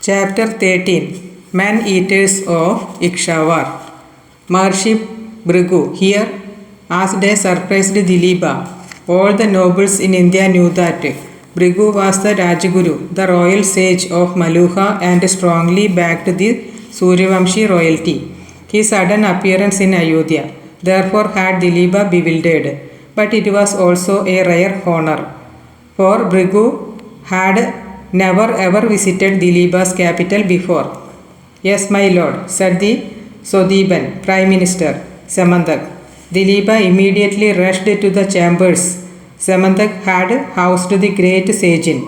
Chapter 13 Man-Eaters of Ikshawar. Maharshi Bhrigu here asked a surprised Dilipa. All the nobles in India knew that Bhrigu was the Rajguru, the royal sage of Maluha, and strongly backed the Suryavamshi royalty. His sudden appearance in Ayodhya therefore had Dilipa bewildered, but it was also a rare honor, for Bhrigu had never ever visited Dilipa's capital before. Yes, my lord, said the Sodhiban Prime Minister Samantak. Dilipa immediately rushed to the chambers. Samantak had housed the great sage in.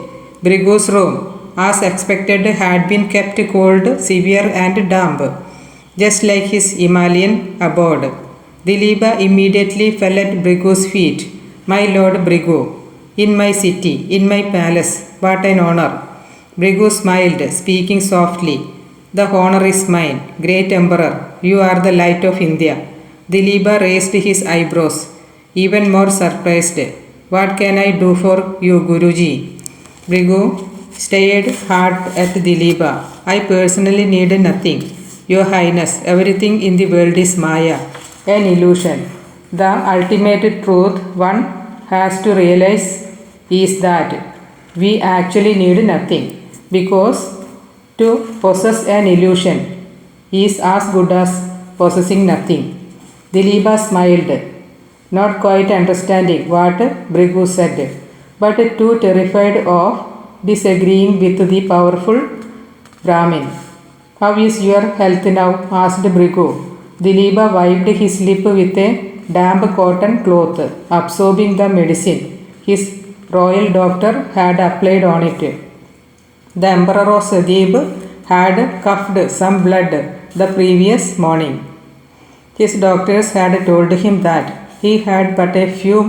Bhrigu's room, as expected, had been kept cold, severe and damp, just like his Himalayan abode. Dilipa immediately fell at Bhrigu's feet. My lord Bhrigu, in my city, in my palace, what an honor. Bhrigu smiled, speaking softly. The honor is mine, great emperor. You are the light of India. Dilipa raised his eyebrows, even more surprised. What can I do for you, Guruji? Bhrigu stared hard at Dilipa. I personally need nothing. Your Highness, everything in the world is Maya, an illusion. The ultimate truth one has to realize is that we actually need nothing, because to possess an illusion is as good as possessing nothing. Dilipa smiled, not quite understanding what Bhrigu said, but too terrified of disagreeing with the powerful Brahmin. How is your health now? Asked Bhrigu. Dilipa wiped his lip with a damp cotton cloth, absorbing the medicine his royal doctor had applied on it. The emperor of Sadib had coughed some blood the previous morning. His doctors had told him that he had but a few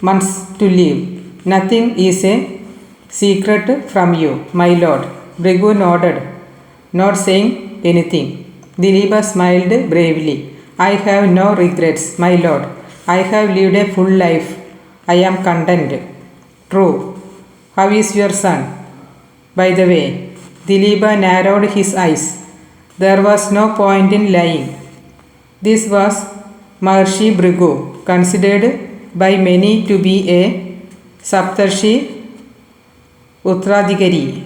months to live. Nothing is a secret from you, my lord. Bhrigu nodded, not saying anything. Dilipa smiled bravely. I have no regrets, my lord. I have lived a full life. I am content. True. How is your son? By the way, Dilipa narrowed his eyes. There was no point in lying. This was Maharshi Bhrigu, considered by many to be a Saptarshi Uttradhikari,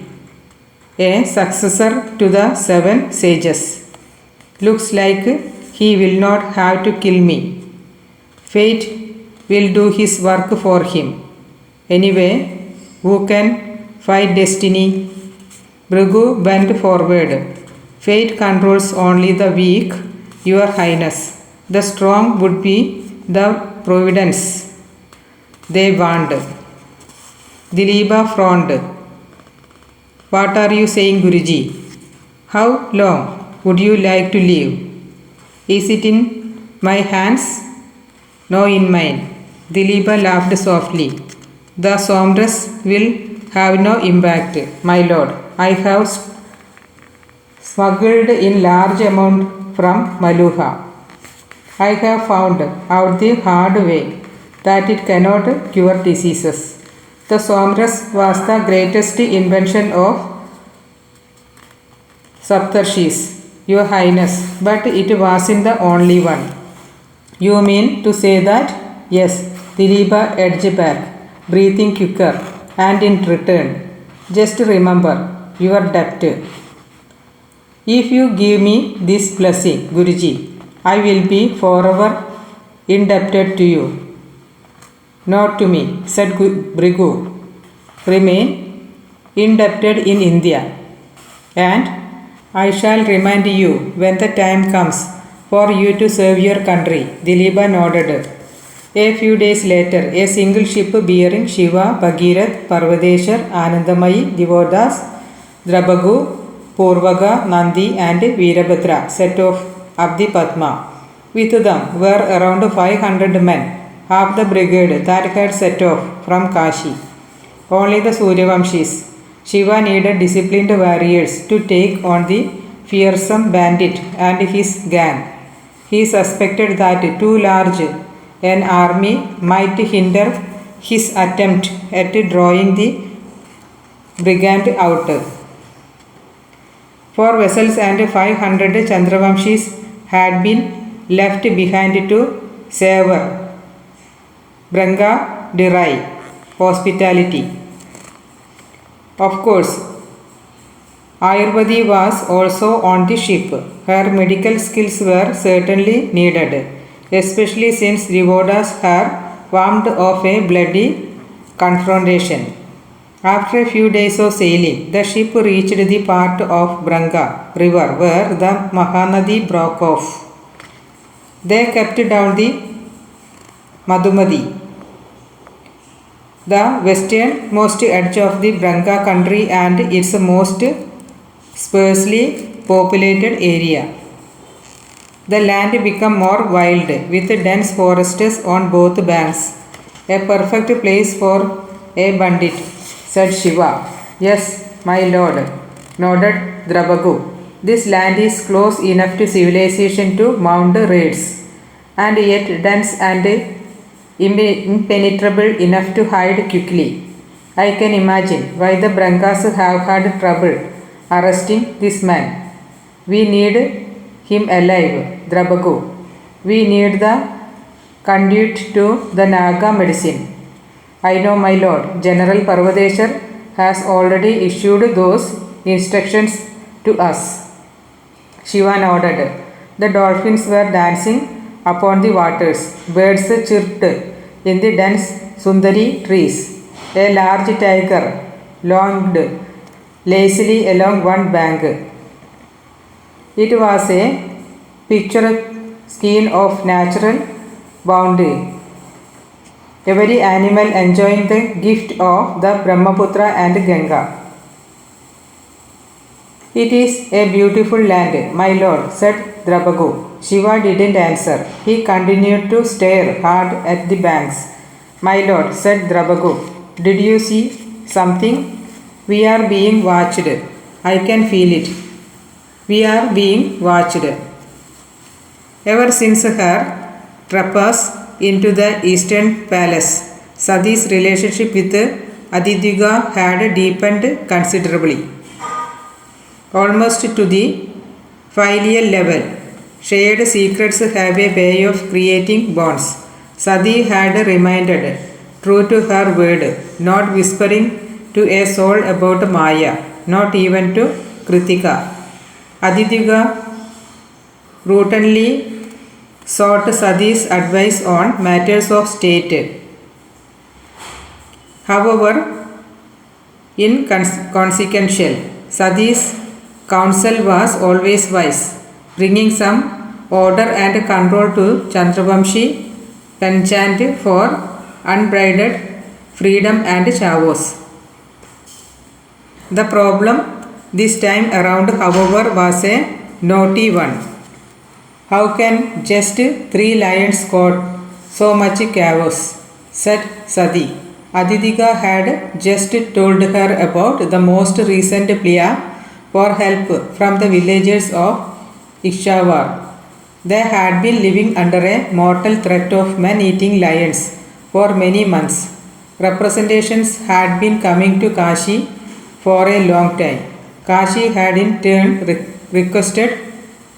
a successor to the 7 sages. Looks like he will not have to kill me. Fate will do his work for him. Anyway, who can fight destiny? Bhrigu bent forward. Fate controls only the weak, your highness. The strong would be the providence they want. Dilipa frowned. What are you saying, Guruji? How long would you like to live? Is it in my hands? No, in mine. Dilipa laughed softly. The somnus will have no impact, my lord. I have smuggled in large amount from Maluha. I have found out the hard way that it cannot cure diseases. The somnus was the greatest invention of Saptarshis, your highness, but it wasn't the only one. You mean to say that? Yes, Dilipa edged back, breathing quicker, and in return, just remember your debt. If you give me this blessing, Guruji, I will be forever indebted to you. Not to me, said Bhrigu. Remain indebted in India, and I shall remind you when the time comes for you to serve your country. Dilipa nodded. A few days later, a single ship bearing Shiva, Bhagirath, Parvadeshwar, Anandamayi, Devodas, Drabagu, Purvaga, Nandi and Veerabhadra set off up the Padma. With them were around 500 men, half the brigade that had set off from Kashi. Only the Suryavamshis. Shiva needed disciplined warriors to take on the fearsome bandit and his gang. He suspected that too large an army might hinder his attempt at drawing the brigand out. 4 vessels and 500 Chandravamshis had been left behind to savor Branga Dirai hospitality. Of course, Ayurvedi was also on the ship. Her medical skills were certainly needed, especially since Devodas had warned of a bloody confrontation. After a few days of sailing, the ship reached the part of Branga river where the Mahanadi broke off. They kept down the Madhumati, the westernmost edge of the Branga country and its most sparsely populated area. The land became more wild with dense forests on both banks. A perfect place for a bandit, said Shiva. Yes, my lord, nodded Drabagu. This land is close enough to civilization to mount raids, and yet dense and impenetrable enough to hide quickly. I can imagine why the Brangas have had trouble arresting this man. We need him alive, Drabagu. We need the conduit to the Naga medicine. I know, my lord. General Parvadeshar has already issued those instructions to us. Shiva nodded. The dolphins were dancing upon the waters. Birds chirped in the dense Sundari trees. A large tiger lounged lazily along one bank. It was a picturesque scene of natural bounty. Every animal enjoying the gift of the Brahmaputra and Ganga. It is a beautiful land, my lord, said Drabagu. Shiva didn't answer. He continued to stare hard at the banks. My lord, said Drabagu, did you see something? We are being watched. I can feel it. We are being watched. Ever since her trespass into the eastern palace, Sati's relationship with Aditya had deepened considerably, almost to the filial level. Shared secrets have a way of creating bonds. Sati had remained true to her word, not whispering to a soul about Maya, not even to Kritika. Aditya routinely sought Sati's advice on matters of state. However inconsequential, Sati's counsel was always wise, bringing some order and control to Chandravamshi penchant for unbridled freedom and chavos. The problem this time around, however, was a knotty one. How can just 3 lions cause so much chaos? Said Sati. Aditya had just told her about the most recent plea for help from the villagers of Ikshawar. They had been living under a mortal threat of man-eating lions for many months. Representations had been coming to Kashi for a long time. Kashi had in turn requested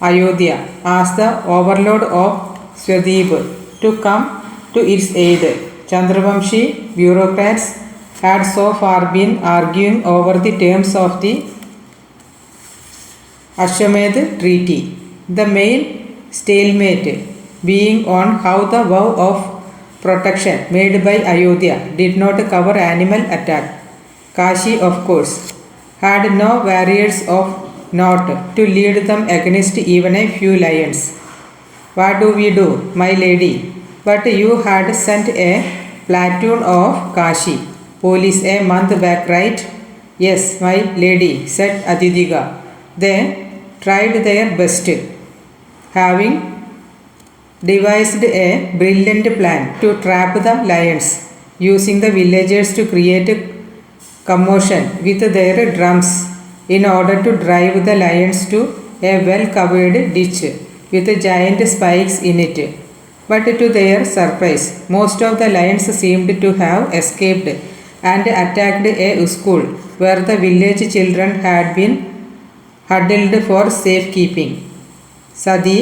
Ayodhya as the overlord of Swadeep to come to its aid. Chandravamshi bureaucrats had so far been arguing over the terms of the Ashwamedh treaty, the main stalemate being on how the vow of protection made by Ayodhya did not cover animal attack. Kashi, of course, had no warriors of note to lead them against even a few lions. What do we do, my lady? But you had sent a platoon of Kashi police a month back, right? Yes, my lady, said Aditya. They tried their best, having devised a brilliant plan to trap the lions, using the villagers to create commotion with their drums in order to drive the lions to a well-covered ditch with giant spikes in it. But to their surprise, most of the lions seemed to have escaped and attacked a school where the village children had been huddled for safekeeping. Sati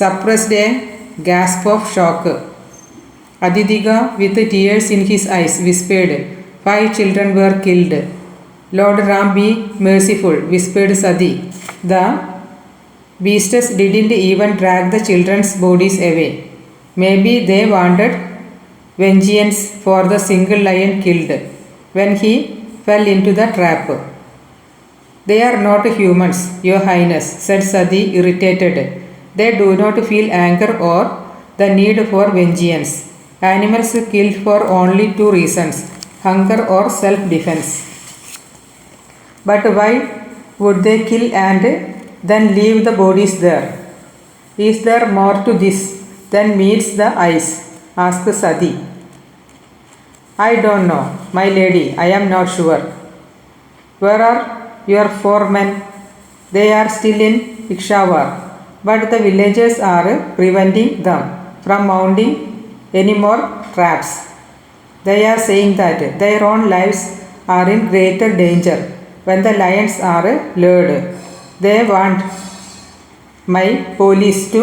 suppressed a gasp of shock. Adithiga, with tears in his eyes, whispered, 5 children were killed. Lord Ram be merciful, whispered Sati. The beasts didn't even drag the children's bodies away. Maybe they wanted vengeance for the single lion killed when he fell into the trap. They are not humans, Your Highness, said Sati, irritated. They do not feel anger or the need for vengeance. Animals killed for only 2 reasons, hunger or self-defense. But why would they kill and then leave the bodies there? Is there more to this than meets the eyes? Asked Sati. I don't know, my lady, I am not sure. Where are your 4 men? They are still in Peshawar, but the villagers are preventing them from mounting any more traps. They are saying that their own lives are in greater danger when the lions are lured. They want my police to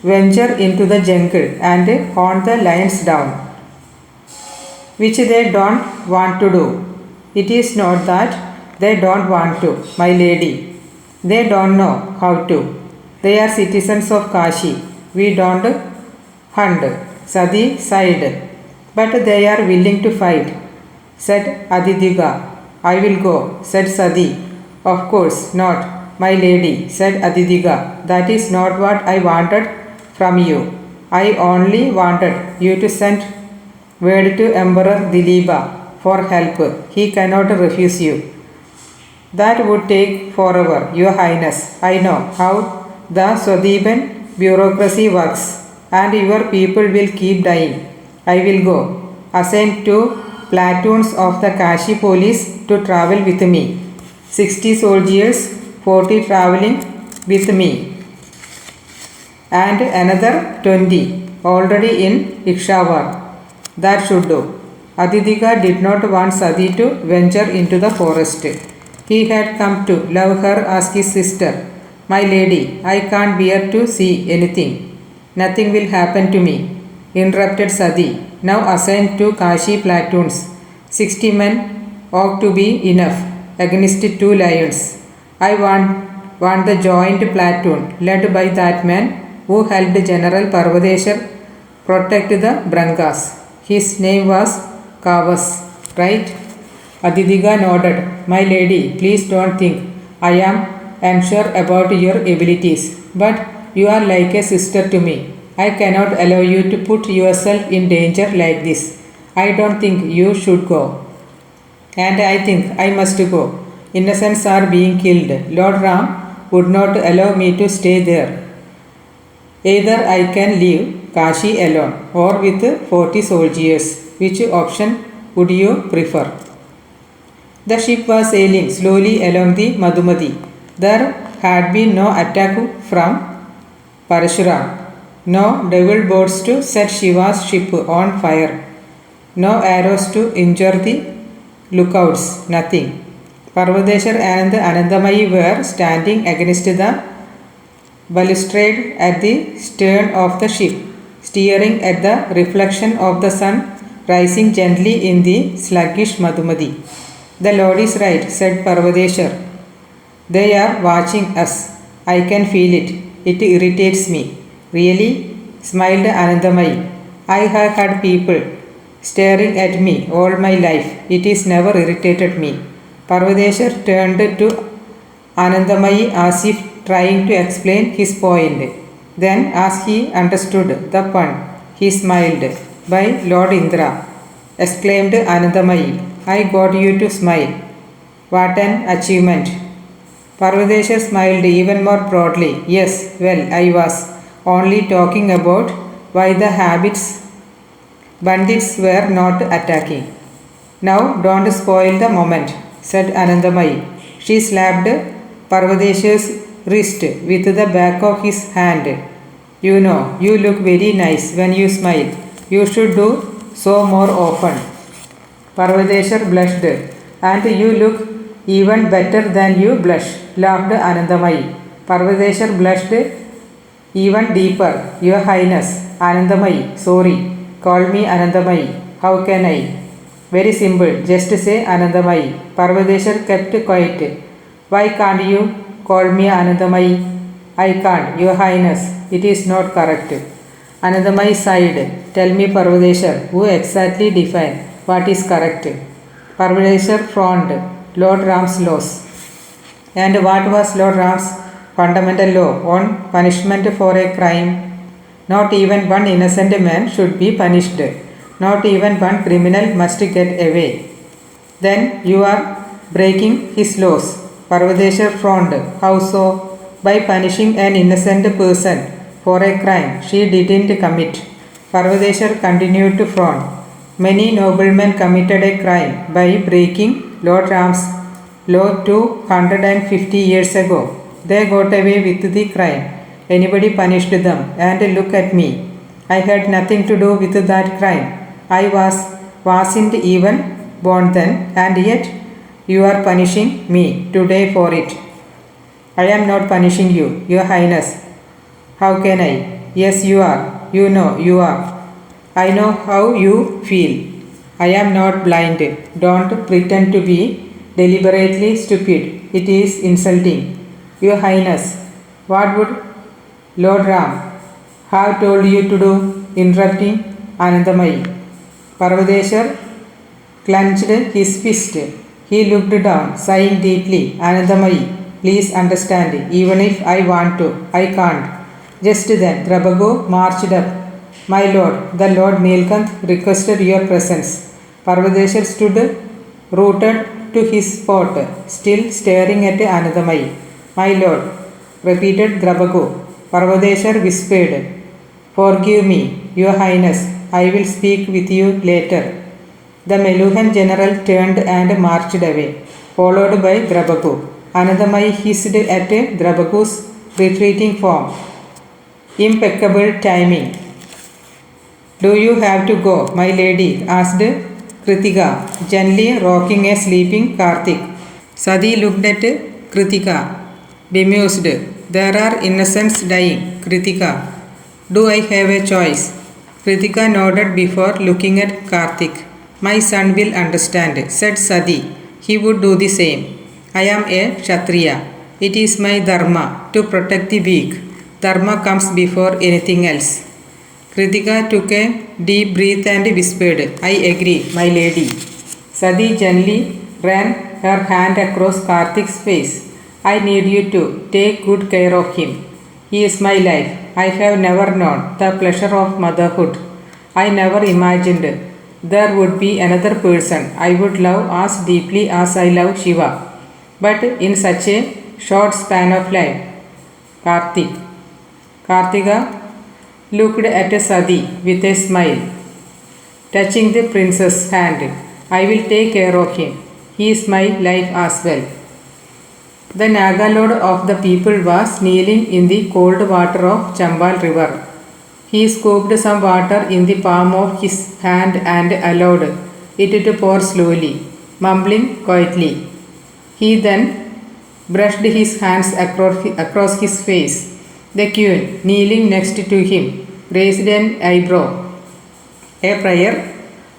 venture into the jungle and hunt the lions down, which they don't want to do. It is not that they don't want to, my lady. They don't know how to. They are citizens of Kashi. We don't hunt. Sati sighed. But they are willing to fight, said Adithiga. I will go, said Sati. Of course not, my lady, said Adithiga. That is not what I wanted from you. I only wanted you to send word to Emperor Dilipa for help. He cannot refuse you. That would take forever, Your Highness. I know how the Swadiban bureaucracy works, and your people will keep dying. I will go. Assign 2 platoons of the Kashi police to travel with me. 60 soldiers, 40 traveling with me, and another 20 already in Peshawar. That should do. Adithiga did not want Sati to venture into the forest. He had come to love her as his sister. My lady, I can't bear to see anything. Nothing will happen to me, interrupted Sati. Now assign 2 Kashi platoons. 60 men ought to be enough against 2 lions. I want the joint platoon led by that man who helped General Parvadeshar protect the Brangas. His name was Kavas, right? Adithiga nodded. My lady, please don't think I am unsure about your abilities, but you are like a sister to me. I cannot allow you to put yourself in danger like this. I don't think you should go. And I think I must go. Innocents are being killed. Lord Ram would not allow me to stay there. Either I can leave Kashi alone or with 40 soldiers. Which option would you prefer? The ship was sailing slowly along the Madhumati. There had been no attack from Parashuram, no devil boats to set Shiva's ship on fire, no arrows to injure the lookouts, nothing. Parvadeshar and Anandamayi were standing against the balustrade at the stern of the ship, staring at the reflection of the sun rising gently in the sluggish Madhumati. The Lord is right, said Parvadeshar. They are watching us. I can feel it. It irritates me. Really? Smiled Anandamayi. I have had people staring at me all my life. It is never irritated me. Parvadeshar turned to Anandamayi as if trying to explain his point. Then, as he understood the pun, he smiled. By Lord Indra, exclaimed Anandamayi. I got you to smile. What an achievement. Parvadeshar smiled even more broadly. Yes, well, I was only talking about why the bandits were not attacking. Now don't spoil the moment, said Anandamayi. She slapped Parvadeshar's wrist with the back of his hand. You know, you look very nice when you smile. You should do so more often. Parvadeshar blushed. And you look Even better than you blush, laughed Anandamayi. Parvadeshar blushed even deeper. Your Highness, Anandamayi, sorry. Call me Anandamayi. How can I? Very simple, just say Anandamayi. Parvadeshar kept quiet. Why can't you call me Anandamayi? I can't, Your Highness. It is not correct. Anandamayi sighed. Tell me, Parvadeshar, who exactly defined what is correct? Parvadeshar frowned. Lord Ram's laws. And what was Lord Ram's fundamental law on punishment for a crime? Not even one innocent man should be punished. Not even one criminal must get away. Then you are breaking his laws. Parvadeshar frowned. How so? By punishing an innocent person for a crime she didn't commit. Parvadeshar continued to frown. Many noblemen committed a crime by breaking Lord Ram's law 250 years ago. They got away with the crime. Anybody punished them, and look at me. I had nothing to do with that crime. I wasn't even born then, and yet you are punishing me today for it. I am not punishing you, Your Highness. How can I? Yes, you are. You know you are. I know how you feel. I am not blind. Don't pretend to be deliberately stupid. It is insulting. Your Highness, what would Lord Ram have told you to do? Interrupting Anandamayi. Parvadeshar clenched his fist. He looked down, sighing deeply. Anandamayi, please understand, even if I want to, I can't. Just then Drabago marched up. My lord, the Lord Nilkanth requested your presence. Parvadeshar stood rooted to his spot, still staring at Anandamayi. My lord, repeated Drabago. Parvadeshar whispered, forgive me, Your Highness. I will speak with you later. The Meluhan general turned and marched away, followed by Drabago. Anandamayi hissed at Drabago's retreating form. Impeccable timing. Do you have to go, my lady? Asked Kritika, gently rocking a sleeping Karthik. Sati looked at Kritika, bemused. There are innocents dying, Kritika. Do I have a choice? Kritika nodded before looking at Karthik. My son will understand, said Sati. He would do the same. I am a Kshatriya. It is my dharma to protect the weak. Dharma comes before anything else. Kritika took a deep breath and whispered, I agree, my lady. Sati gently ran her hand across Karthik's face. I need you to take good care of him. He is my life. I have never known the pleasure of motherhood. I never imagined there would be another person I would love as deeply as I love Shiva. But in such a short span of life, Kartika looked at Sati with a smile, touching the prince's hand. I will take care of him. He is my life as well. The Naga lord of the people was kneeling in the cold water of Chambal river. He scooped some water in the palm of his hand and allowed it to pour slowly, mumbling quietly. He then brushed his hands across his face. The queen, kneeling next to him, raised an eyebrow. A prayer?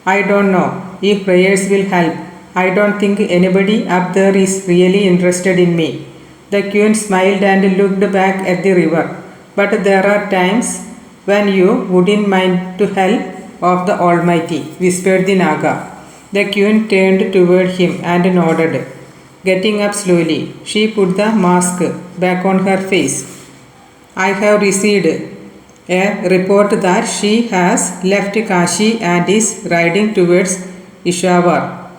I don't know if prayers will help. I don't think anybody up there is really interested in me. The queen smiled and looked back at the river. But there are times when you wouldn't mind to help of the Almighty, whispered the Naga. The queen turned toward him and nodded. Getting up slowly, she put the mask back on her face. I have received a report that she has left Kashi and is riding towards Ishawar.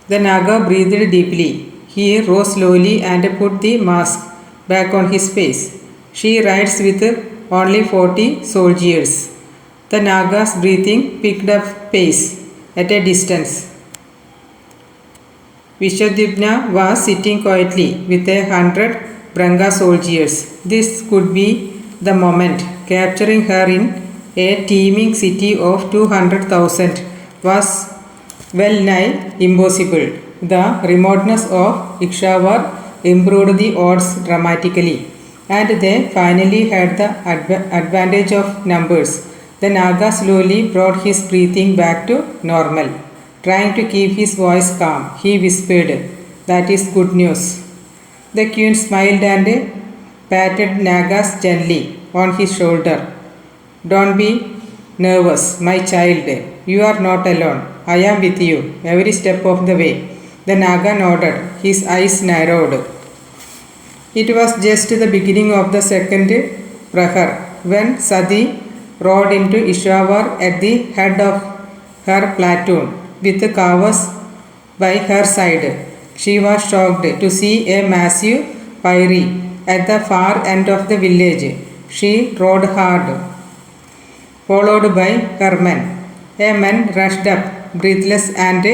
The Naga breathed deeply. He rose slowly and put the mask back on his face. She rides with only 40 soldiers. The Naga's breathing picked up pace at a distance. Vishwadvipna was sitting quietly with 100 Branga soldiers. This could be the moment. Capturing her in a teeming city of 200,000 was well nigh impossible. The remoteness of Ikshawar improved the odds dramatically, and they finally had the advantage of numbers. The Naga slowly brought his breathing back to normal. Trying to keep his voice calm, he whispered, "That is good news." The queen smiled and patted Nagas gently on his shoulder. "Don't be nervous, my child. You are not alone. I am with you every step of the way." The Naga nodded. His eyes narrowed. It was just the beginning of the second prahar when Sati rode into Ishawar at the head of her platoon with Kavas by her side. She was shocked to see a massive pyre at the far end of the village. She rode hard, followed by her men. A man rushed up, breathless and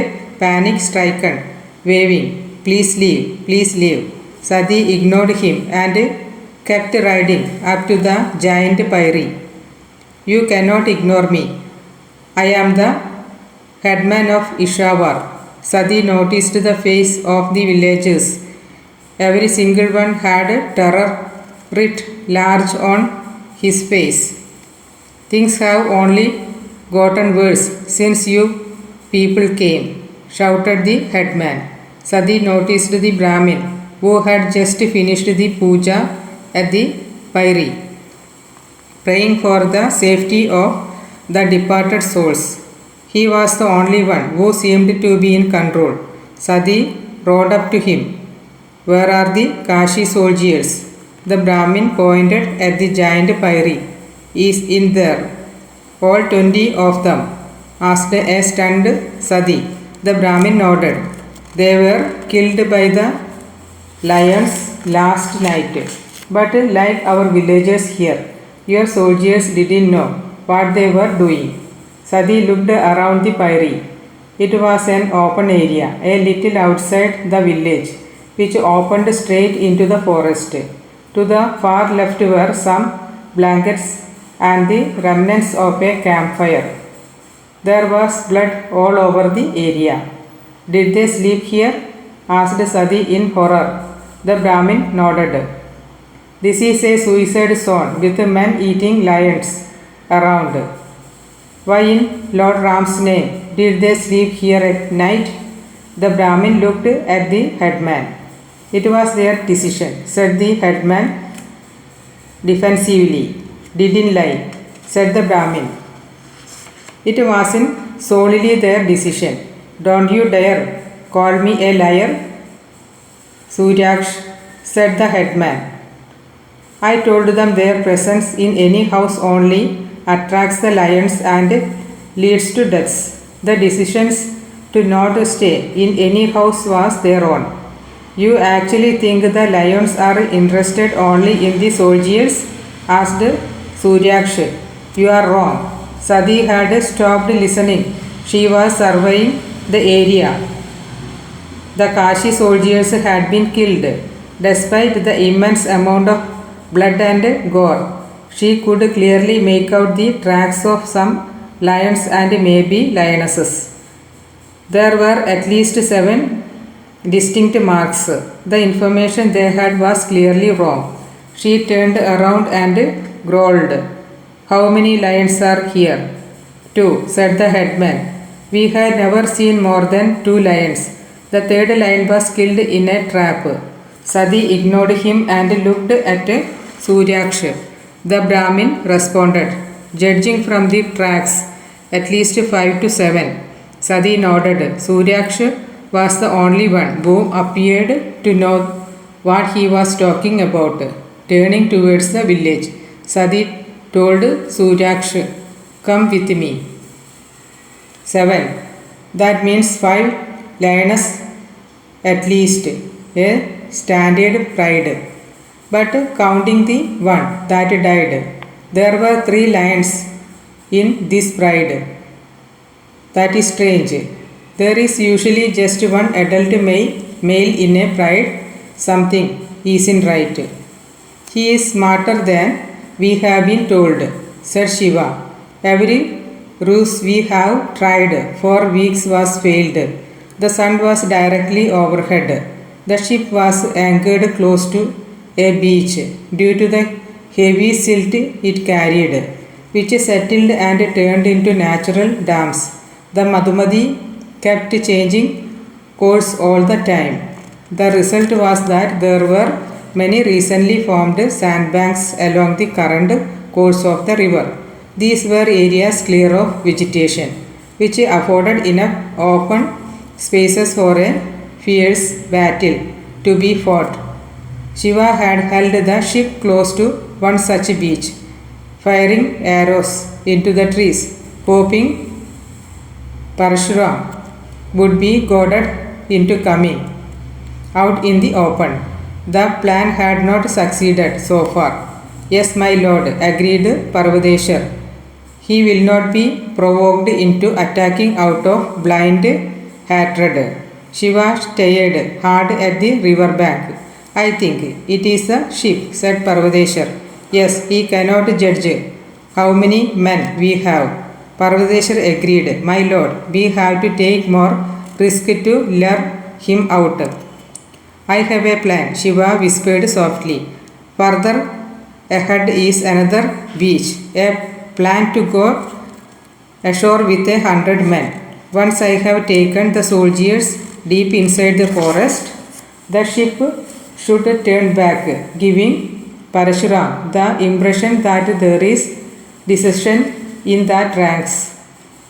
panic-stricken, waving, "Please leave, please leave." Sati ignored him and kept riding up to the giant pyre. "You cannot ignore me. I am the headman of Ishawar." Sati noticed the face of the villagers. Every single one had terror writ large on his face. "Things have only gotten worse since you people came," shouted the headman. Sati noticed the Brahmin who had just finished the puja at the pyre, praying for the safety of the departed souls. He was the only one who seemed to be in control. Sati rode up to him. "Where are the Kashi soldiers?" The Brahmin pointed at the giant pyre. "Is in there." "All 20 of them?" asked a stunned Sati. The Brahmin nodded. "They were killed by the lions last night. But like our villagers here, your soldiers didn't know what they were doing." Sati looked around the pyre. It was an open area, a little outside the village, which opened straight into the forest. To the far left were some blankets and the remnants of a campfire. There was blood all over the area. "Did they sleep here?" asked Sati in horror. The Brahmin nodded. "This is a suicide zone with men eating lions around. Why in Lord Ram's name did they sleep here at night?" The Brahmin looked at the headman. "It was their decision," said the headman defensively. "Didn't lie," said the Brahmin. "It wasn't solely their decision. Don't you dare call me a liar, Suryaksh," said the headman. "I told them their presence in any house only attracts the lions and leads to deaths. The decisions to not stay in any house was their own." "You actually think the lions are interested only in the soldiers?" asked Suryaksh. "You are wrong." Sati had stopped listening. She was surveying the area. The Kashi soldiers had been killed. Despite the immense amount of blood and gore, she could clearly make out the tracks of some lions and maybe lionesses. There were at least 7 distinct marks. The information they had was clearly wrong. She turned around and growled, "How many lions are here?" "2," said the headman. "We had never seen more than 2 lions. The third lion was killed in a trap." Sati ignored him and looked at Suryaksh. The Brahmin responded, "Judging from the tracks, at least 5 to 7. Sati nodded. Suryaksh was the only one who appeared to know what he was talking about. Turning towards the village, Sati told Suryaksh, "Come with me." 7. That means 5 lioness at least, a standard pride. But counting the one that died, there were 3 lions in this pride. That is strange. There is usually just one adult male in a pride. Something isn't right. "He is smarter than we have been told," said Shiva. "Every ruse we have tried for weeks was failed. The sun was directly overhead. The ship was anchored close to a beach due to the heavy silt it carried, which settled and turned into natural dams. The Madhumati kept changing course all the time. The result was that there were many recently formed sandbanks along the current course of the river. These were areas clear of vegetation, which afforded enough open spaces for a fierce battle to be fought. Shiva had held the ship close to one such beach, firing arrows into the trees, hoping Parashuram would be goaded into coming out in the open. The plan had not succeeded so far. Yes, my lord, agreed Parvadeshwar. He will not be provoked into attacking out of blind hatred. Shiva stared hard at the river bank. I think it is the ship, said Parvadeshwar. Yes, he cannot judge how many men we have. Parvadeshwar agreed. My lord, we have to take more risk to lure him out. I have a plan, Shiva whispered softly. Further ahead is another beach, a plan to go ashore with 100 men. Once I have taken the soldiers deep inside the forest, the ship should turn back, giving Parashuram the impression that there is decision in that ranks,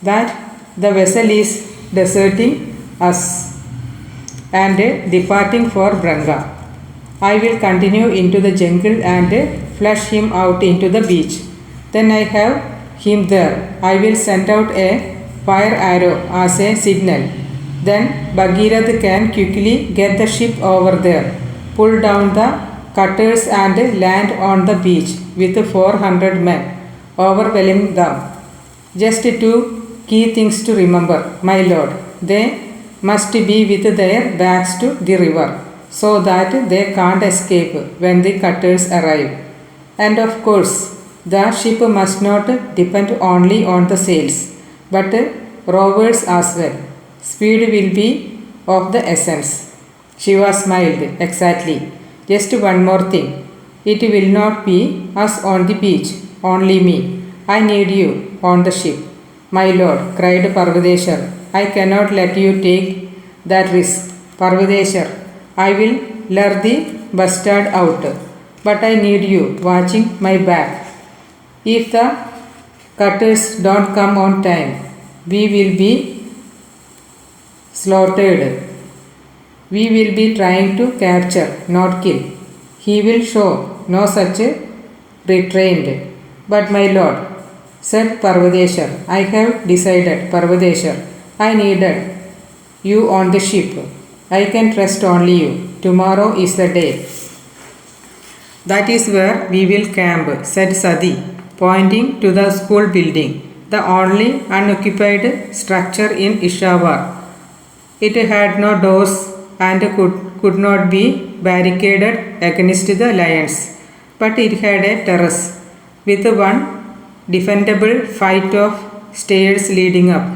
that the vessel is deserting us and departing for Branga. I will continue into the jungle and flush him out into the beach. Then I have him there. I will send out a fire arrow as a signal. Then Bhagirath can quickly get the ship over there, pull down the cutters and land on the beach with 400 men, overwhelm them. Just two key things to remember, my lord. They must be with their backs to the river, so that they can't escape when the cutters arrive. And of course, the ship must not depend only on the sails, but rowers as well. Speed will be of the essence. Shiva smiled. Exactly. Just one more thing. It will not be us on the beach, only me. I need you on the ship. My lord, cried Parvadeshwar, I cannot let you take that risk. Parvadeshwar, I will lure the bastard out, but I need you watching my back. If the cutters don't come on time, we will be slaughtered. We will be trying to capture, not kill. He will show no such restraint. But my lord, said Parvadeshwar, I have decided, Parvadeshwar. I needed you on the ship. I can trust only you. Tomorrow is the day. That is where we will camp, said Sati, pointing to the school building, the only unoccupied structure in Ishawar. It had no doors and could not be barricaded against the lions, but it had a terrace with one defendable flight of stairs leading up.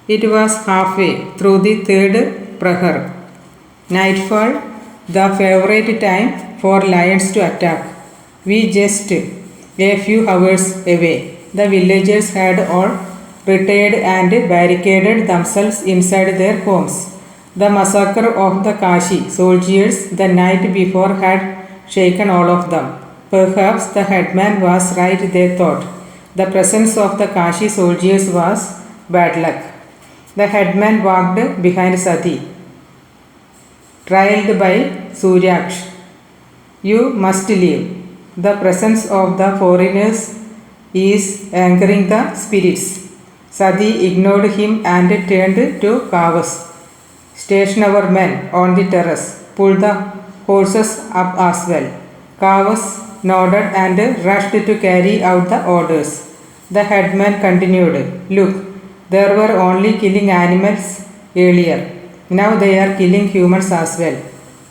It was halfway through the third prahar. Nightfall, the favorite time for lions to attack. We just a few hours away. The villagers had all retired and barricaded themselves inside their homes. The massacre of the Kashi soldiers the night before had shaken all of them. Perhaps the headman was right, they thought. The presence of the Kashi soldiers was bad luck. The headman walked behind Sati, trailed by Suryaksh. You must leave. The presence of the foreigners is angering the spirits. Sati ignored him and turned to Kavas. Station our men on the terrace. Pull the horses up as well. Kavas nodded and rushed to carry out the orders. The headman continued, Look, there were only killing animals earlier. Now they are killing humans as well.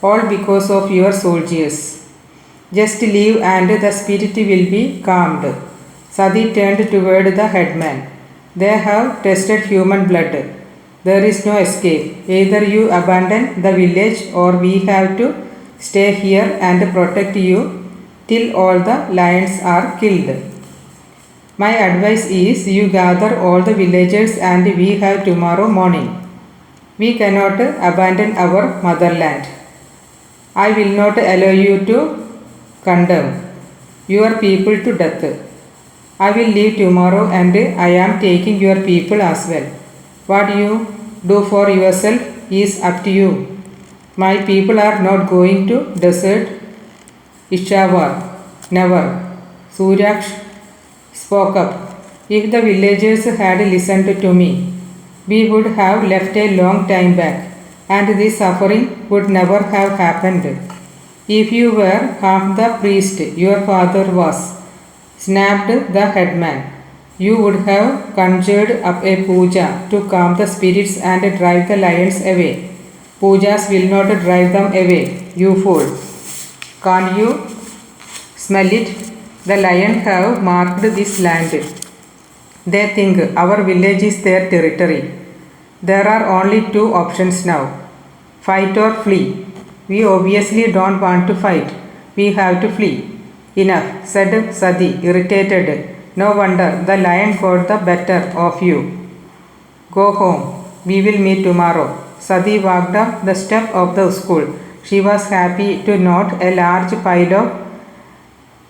All because of your soldiers. Just leave and the spirit will be calmed. Sati turned toward the headman. They have tested human blood. There is no escape. Either you abandon the village or we have to stay here and protect you till all the lions are killed. My advice is you gather all the villagers and we have tomorrow morning. We cannot abandon our motherland. I will not allow you to condemn your people to death. I will leave tomorrow and I am taking your people as well. What you do for yourself is up to you. My people are not going to desert Ishawar. Never. Suryaksh spoke up. If the villagers had listened to me, we would have left a long time back, and this suffering would never have happened. If you were half the priest your father was, snapped the headman, you would have conjured up a puja to calm the spirits and drive the lions away. Pujas will not drive them away, you fool. Can't you smell it? The lions have marked this land. They think our village is their territory. There are only two options now. Fight or flee. We obviously don't want to fight. We have to flee. Enough, said Sati, irritated. No wonder the lion got the better of you. Go home. We will meet tomorrow. Sati walked up the step of the school. She was happy to note a large pile of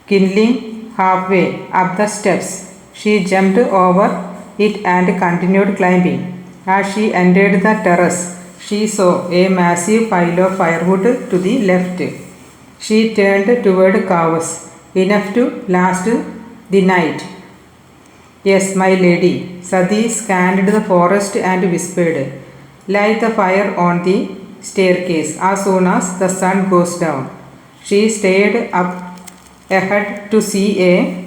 kindling halfway up the steps. She jumped over it and continued climbing. As she entered the terrace, she saw a massive pile of firewood to the left. She turned toward cows, enough to last the night. Yes, my lady. Sati scanned the forest and whispered, light the fire on the staircase as soon as the sun goes down. She stared up ahead to see a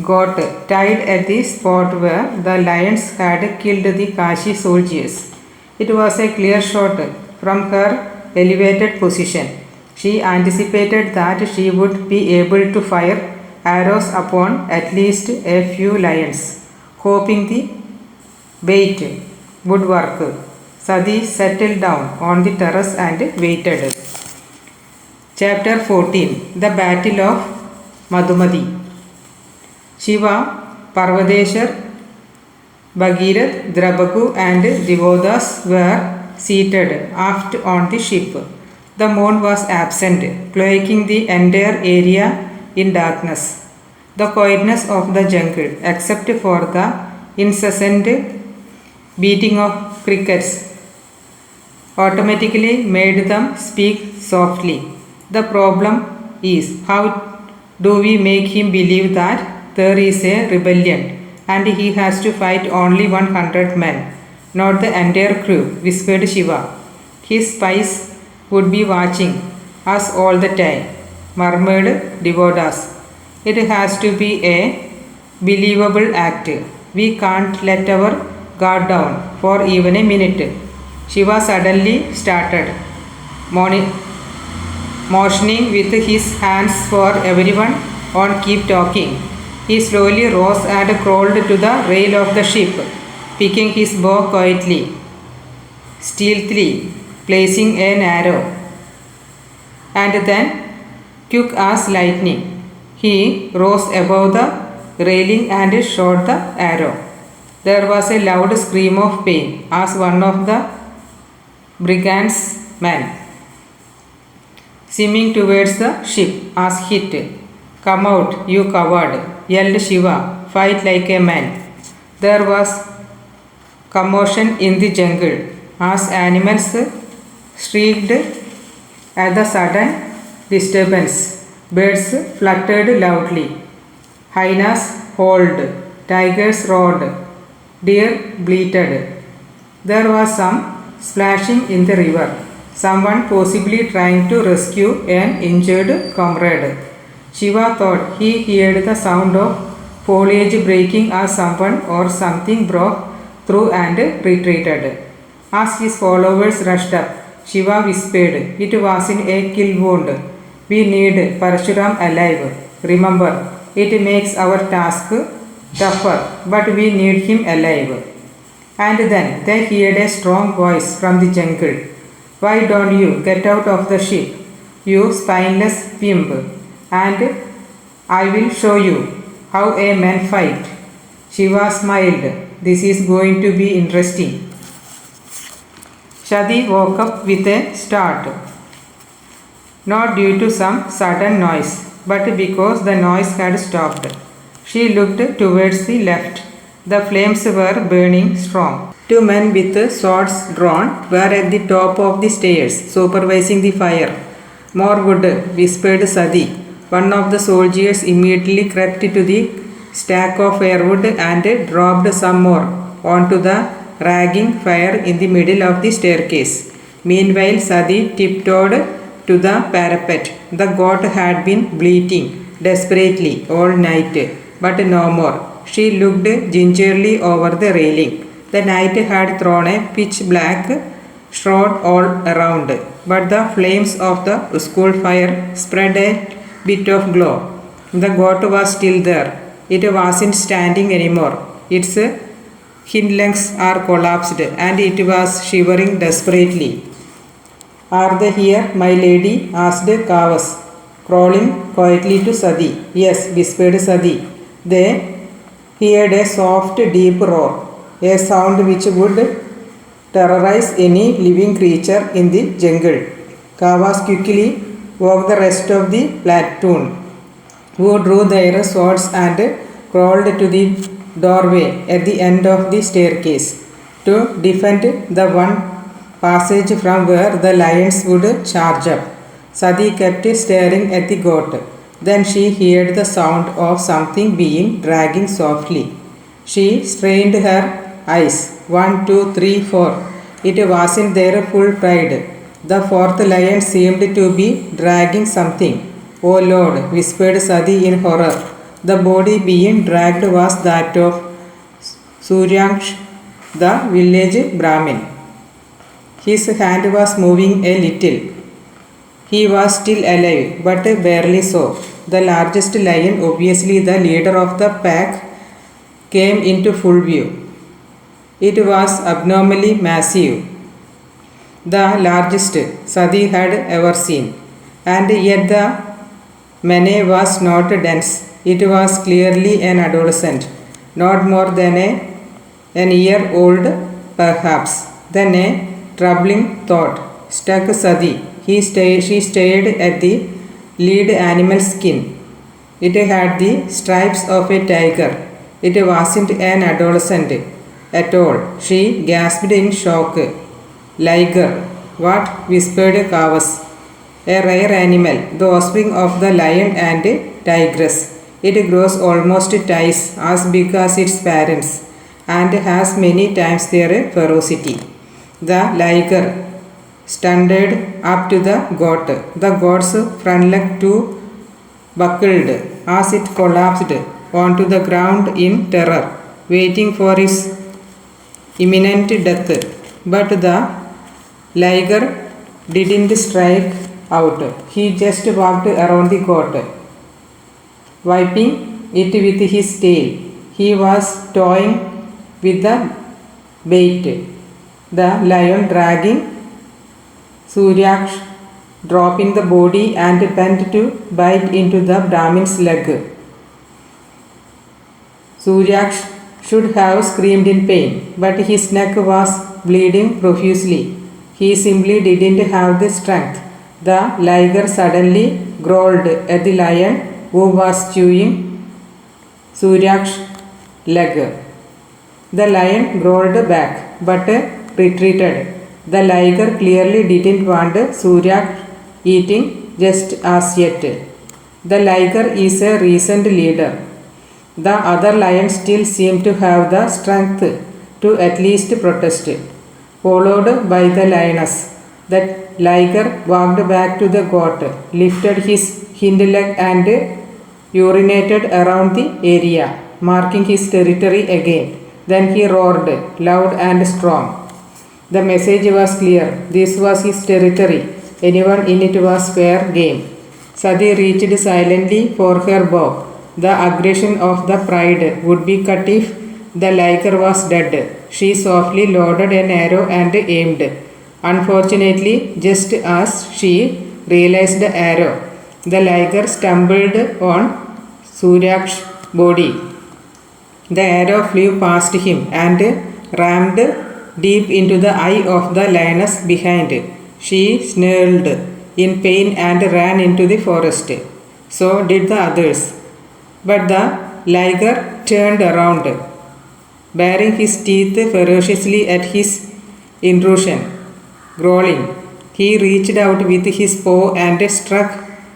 goat tied at the spot where the lions had killed the Kashi soldiers. It was a clear shot from her elevated position. She anticipated that she would be able to fire arrows upon at least a few lions, hoping the bait would work. Sati settled down on the terrace and waited. Chapter 14. The Battle of Madhumati. Shiva, Parvadeshwar, Bhagirath, Drabaku and Devodas were seated aft on the ship. The moon was absent, cloaking the entire area in darkness. The quietness of the jungle, except for the incessant beating of crickets, automatically made them speak softly. The problem is, how do we make him believe that there is a rebellion and he has to fight only 100 men, not the entire crew, whispered Shiva. His spies would be watching us all the time, murmured Devodas. It has to be a believable act. We can't let our guard down for even a minute. Shiva suddenly started motioning with his hands for everyone on keep talking. He slowly rose and crawled to the rail of the ship, picking his bow quietly, stealthily, placing an arrow, and then, quick as lightning, he rose above the railing and shot the arrow. There was a loud scream of pain as one of the brigands' men, swimming towards the ship, was hit. Come out, you coward, yelled Shiva, fight like a man. There was commotion in the jungle as animals shrieked at the sudden disturbance. Birds fluttered loudly. Hyenas howled. Tigers roared. Deer bleated. There was some splashing in the river. Someone possibly trying to rescue an injured comrade. Shiva thought he heard the sound of foliage breaking as someone or something broke through and retreated. As his followers rushed up, Shiva whispered, it wasn't a kill wound. We need Parshuram alive. Remember, it makes our task tougher, but we need him alive. And then they heard a strong voice from the jungle. "Why don't you get out of the ship, you spineless wimp, and I will show you how a man fight." Shiva smiled. "This is going to be interesting." Shadi woke up with a start. Not due to some sudden noise, but because the noise had stopped. She looked towards the left. The flames were burning strong. Two men with swords drawn were at the top of the stairs, supervising the fire. "More wood," whispered Sadi. One of the soldiers immediately crept to the stack of firewood and dropped some more onto the raging fire in the middle of the staircase. Meanwhile, Sadi tiptoed to the parapet. The goat had been bleating desperately all night, but no more. She looked gingerly over the railing. The night had thrown a pitch-black shroud all around, but the flames of the school fire spread a bit of glow. The goat was still there. It wasn't standing anymore. Its hind legs are collapsed, and it was shivering desperately. "Are they here, my lady?" asked Kavas, crawling quietly to Sadi. "Yes," whispered Sadi. They heard a soft, deep roar, a sound which would terrorize any living creature in the jungle. Kavas quickly woke the rest of the platoon, who drew their swords and crawled to the doorway at the end of the staircase to defend the one passage from where the lions would charge up. Sadi kept staring at the goat. Then she heard the sound of something being dragging softly. She strained her eyes. 1, 2, 3, 4. It wasn't their full pride. The fourth lion seemed to be dragging something. "Oh Lord," whispered Sadi in horror. The body being dragged was that of Suryaksh, the village Brahmin. His hand was moving a little. He was still alive, but barely so. The largest lion, obviously the leader of the pack, came into full view. It was abnormally massive, the largest Sadi had ever seen, and yet the mane was not dense. It was clearly an adolescent, not more than an year old perhaps. Then a troubling thought struck Sadi. She stared at the lead animal's skin. It had the stripes of a tiger. It wasn't an adolescent at all. She gasped in shock. "Liger." "What?" whispered Kavas. "A rare animal, the offspring of the lion and tigress. It grows almost twice as big as its parents and has many times their ferocity." The liger stunted up to the goat. The goat's front leg too buckled as it collapsed onto the ground in terror, waiting for its imminent death. But the liger didn't strike out. He just walked around the goat, wiping it with his tail. He was toying with the bait. The lion, dragging Suryaksh, dropping the body and bent to bite into the Brahmin's leg. Suryaksh should have screamed in pain, but his neck was bleeding profusely. He simply didn't have the strength. The liger suddenly growled at the lion, who was chewing Suryaksh's leg. The lion growled back, but retreated. The liger clearly didn't want Suryaksh eating just as yet. The liger is a recent leader. The other lions still seem to have the strength to at least protest. Followed by the lioness, the liger walked back to the goat, lifted his hind leg and urinated around the area, marking his territory again. Then he roared, loud and strong. The message was clear. This was his territory. Anyone in it was fair game. Sadi reached silently for her bow. The aggression of the pride would be cut if the liger was dead. She softly loaded an arrow and aimed. Unfortunately, just as she realized the arrow, the liger stumbled on Suryaksh's body. The arrow flew past him and rammed deep into the eye of the lioness behind. She snarled in pain and ran into the forest. So did the others. But the liger turned around, baring his teeth ferociously at his intrusion. Growling, he reached out with his paw and struck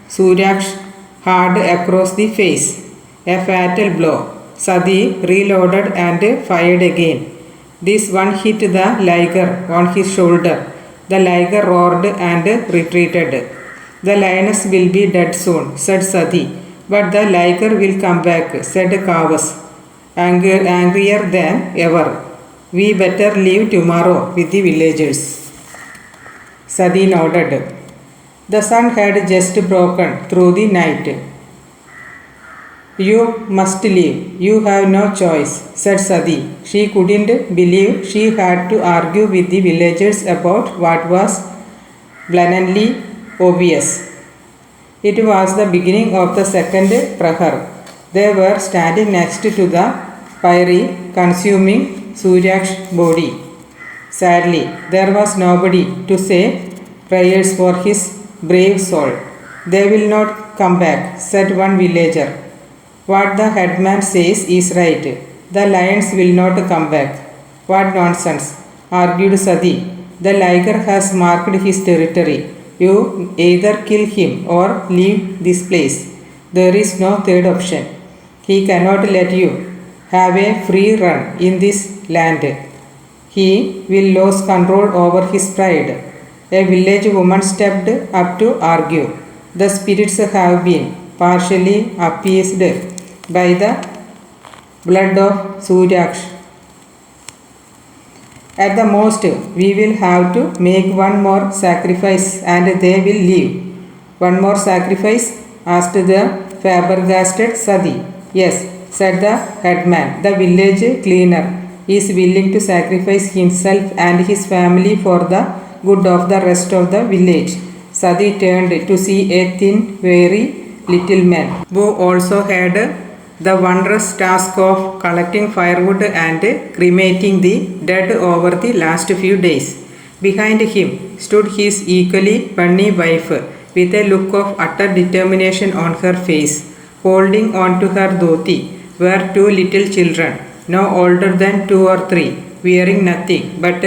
Suryaksh hard across the face. A fatal blow. Sati reloaded and fired again. This one hit the liger on his shoulder. The liger roared and retreated. The lioness will be dead soon, said Sati. But the liger will come back, said Kavas, angrier than ever. We better leave tomorrow with the villagers. Sati nodded. The sun had just broken through the night. You must leave. You have no choice, said Sati. She couldn't believe she had to argue with the villagers about what was blatantly obvious. It was the beginning of the second prahar. They were standing next to the fiery, consuming Suryaksh's body. Sadly, there was nobody to say prayers for his brave soul. They will not come back, said one villager. What the headman says is right. The lions will not come back. What nonsense, argued Sati. The liger has marked his territory. You either kill him or leave this place. There is no third option. He cannot let you have a free run in this land. He will lose control over his pride. A village woman stepped up to argue. The spirits have been partially appeased by the blood of Suryaksh. At the most, we will have to make one more sacrifice and they will leave. One more sacrifice? Asked the flabbergasted Sati. Yes, said the headman. The village cleaner is willing to sacrifice himself and his family for the good of the rest of the village. Sati turned to see a thin, very little man who also had the wondrous task of collecting firewood and cremating the dead over the last few days. Behind him stood his equally funny wife with a look of utter determination on her face. Holding on to her dhoti were two little children, no older than 2 or 3, wearing nothing but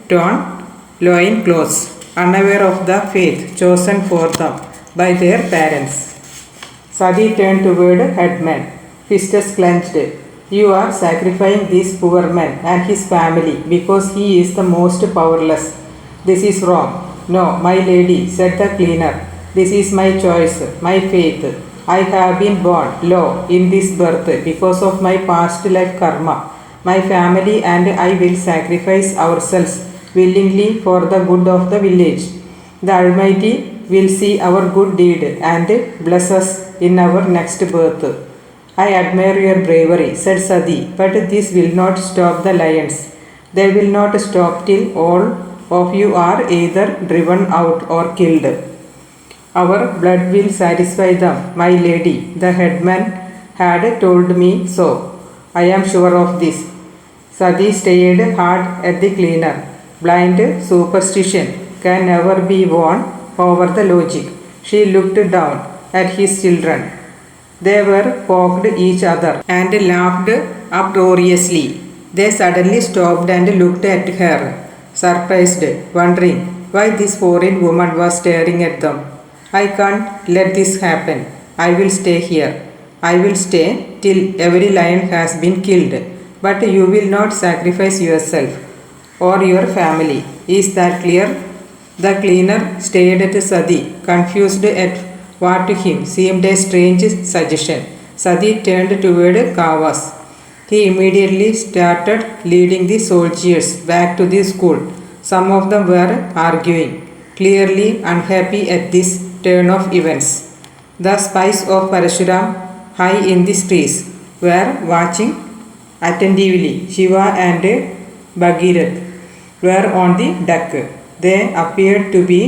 torn loin clothes, unaware of the faith chosen for them by their parents. Sati turned toward headman, fists clenched. You are sacrificing this poor man and his family because he is the most powerless. This is wrong. No, my lady, said the cleaner. This is my choice, my faith. I have been born low in this birth because of my past life karma. My family and I will sacrifice ourselves willingly for the good of the village. The Almighty will see our good deed and bless us in our next birth. I admire your bravery, said Sati, but this will not stop the lions. They will not stop till all of you are either driven out or killed. Our blood will satisfy them, my lady. The headman had told me so. I am sure of this. Sati stared hard at the cleaner. Blind superstition can never be won over the logic. She looked down at his children. They were poked each other and laughed uproariously. They suddenly stopped and looked at her, surprised, wondering why this foreign woman was staring at them. I can't let this happen. I will stay here. I will stay till every lion has been killed. But you will not sacrifice yourself or your family. Is that clear? The cleaner stared at Sati, confused at what to him seemed a strange suggestion. Sati turned toward Kavas. He immediately started leading the soldiers back to the school. Some of them were arguing, clearly unhappy at this turn of events. The spies of Parashuram, high in the trees, were watching attentively. Shiva and Bhagirath were on the deck. They appeared to be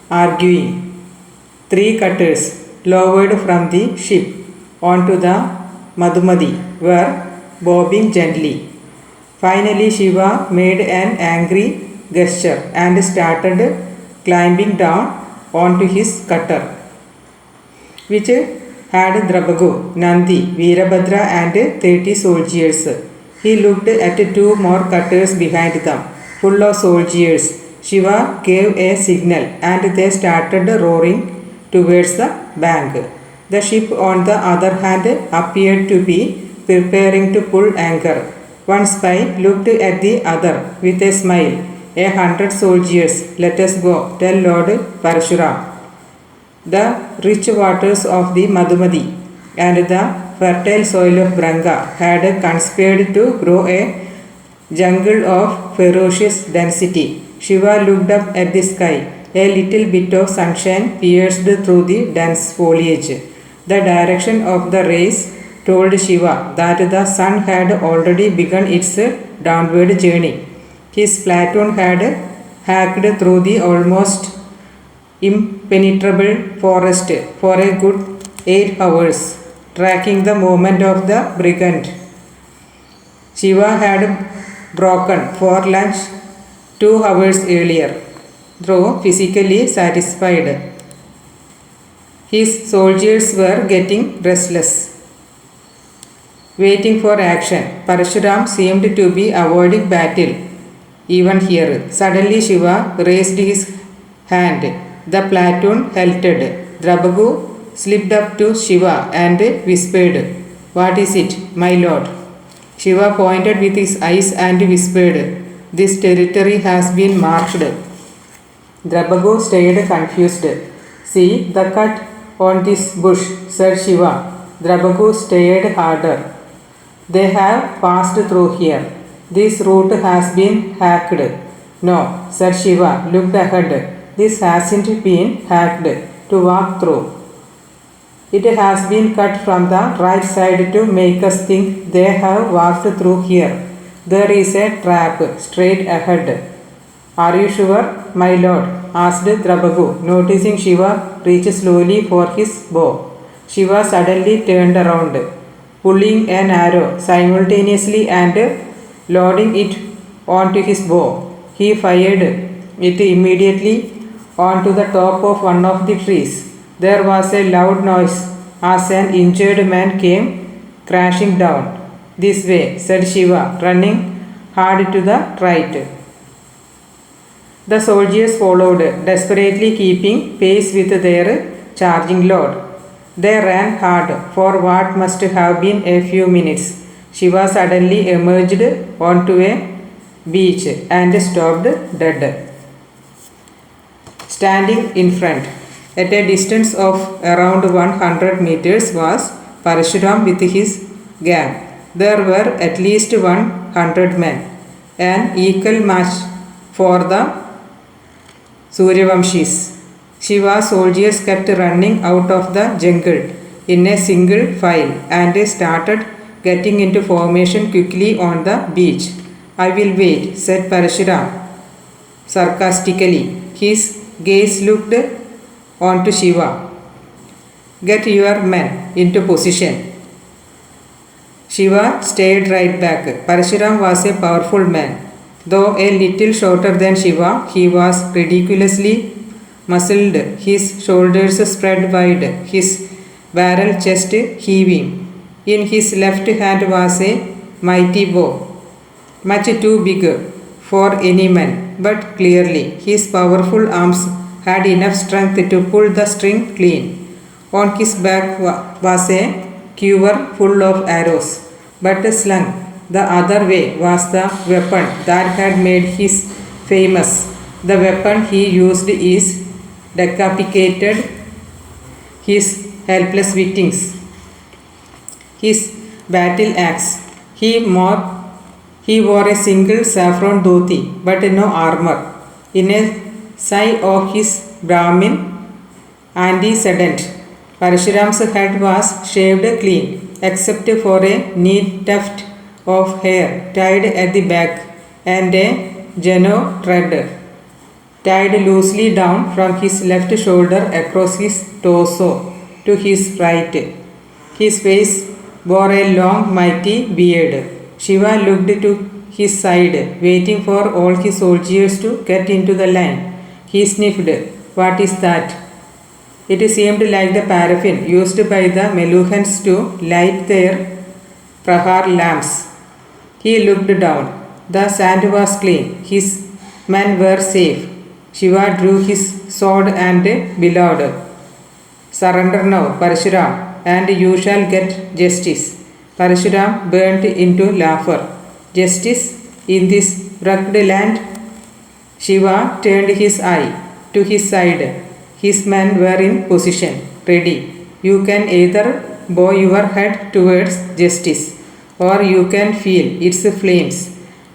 arguing. 3 cutters lowered from the ship onto the Madhumati were bobbing gently. Finally, Shiva made an angry gesture and started climbing down onto his cutter, which had Drabagu, Nandi, Veerabhadra and 30 soldiers. He looked at 2 more cutters behind them, full of soldiers. Shiva gave a signal and they started rowing towards the bank. The ship, on the other hand, appeared to be preparing to pull anchor. One spy looked at the other with a smile. 100 soldiers, let us go, tell Lord Parashuram. The rich waters of the Madhumati and the fertile soil of Branga had conspired to grow a jungle of ferocious density. Shiva looked up at the sky. A little bit of sunshine pierced through the dense foliage. The direction of the rays told Shiva that the sun had already begun its downward journey. His platoon had hacked through the almost impenetrable forest for a good 8 hours, tracking the movement of the brigand. Shiva had broken for lunch 2 hours earlier, though physically satisfied. His soldiers were getting restless, waiting for action. Parashuram seemed to be avoiding battle even here. Suddenly Shiva raised his hand. The platoon halted. Drabagu slipped up to Shiva and whispered, "What is it, my lord?" Shiva pointed with his eyes and whispered, "This territory has been marked." Drabagu stayed confused. "See the cut on this bush," said Shiva. Drabagu stared harder. "They have passed through here. This route has been hacked." "No," said Shiva, looked ahead. "This hasn't been hacked to walk through. It has been cut from the right side to make us think they have walked through here. There is a trap straight ahead." "Are you sure, my lord?" asked Drabagu, noticing Shiva reach slowly for his bow. Shiva suddenly turned around, pulling an arrow simultaneously and loading it onto his bow. He fired it immediately onto the top of one of the trees. There was a loud noise as an injured man came crashing down. "This way," said Shiva, running hard to the right. The soldiers followed, desperately keeping pace with their charging load. They ran hard for what must have been a few minutes. Shiva suddenly emerged onto a beach and stopped dead. Standing in front, at a distance of around 100 meters, was Parashuram with his gang. There were at least 100 men, an equal match for the Suryavamshis. Shiva's soldiers kept running out of the jungle in a single file and started getting into formation quickly on the beach. "I will wait," said Parashuram sarcastically. His gaze looked onto Shiva. "Get your men into position." Shiva stared right back. Parashuram was a powerful man. Though a little shorter than Shiva, he was ridiculously muscled, his shoulders spread wide, his barrel chest heaving. In his left hand was a mighty bow, much too big for any man, but clearly his powerful arms had enough strength to pull the string clean. On his back was a quiver full of arrows, but slung the other way was the weapon that had made him famous. The weapon he used is decapitated his helpless victims. His battle axe. He wore a single saffron dhoti, but no armor. In a sigh of his Brahmin antecedent, Parashuram's head was shaved clean, except for a neat tuft of hair tied at the back. and a genou thread tied loosely down from his left shoulder across his torso to his right. His face bore a long, mighty beard. Shiva looked to his side, waiting for all his soldiers to get into the line. He sniffed. "What is that?" It seemed like the paraffin used by the Meluhans to light their prahar lamps. He looked down. The sand was clean. His men were safe. Shiva drew his sword and bellowed, "Surrender now, Parshuram, and you shall get justice." Parshuram burnt into laughter. "Justice in this wrecked land?" Shiva turned his eye to his side. His men were in position, ready. "You can either bow your head towards justice, or you can feel its flames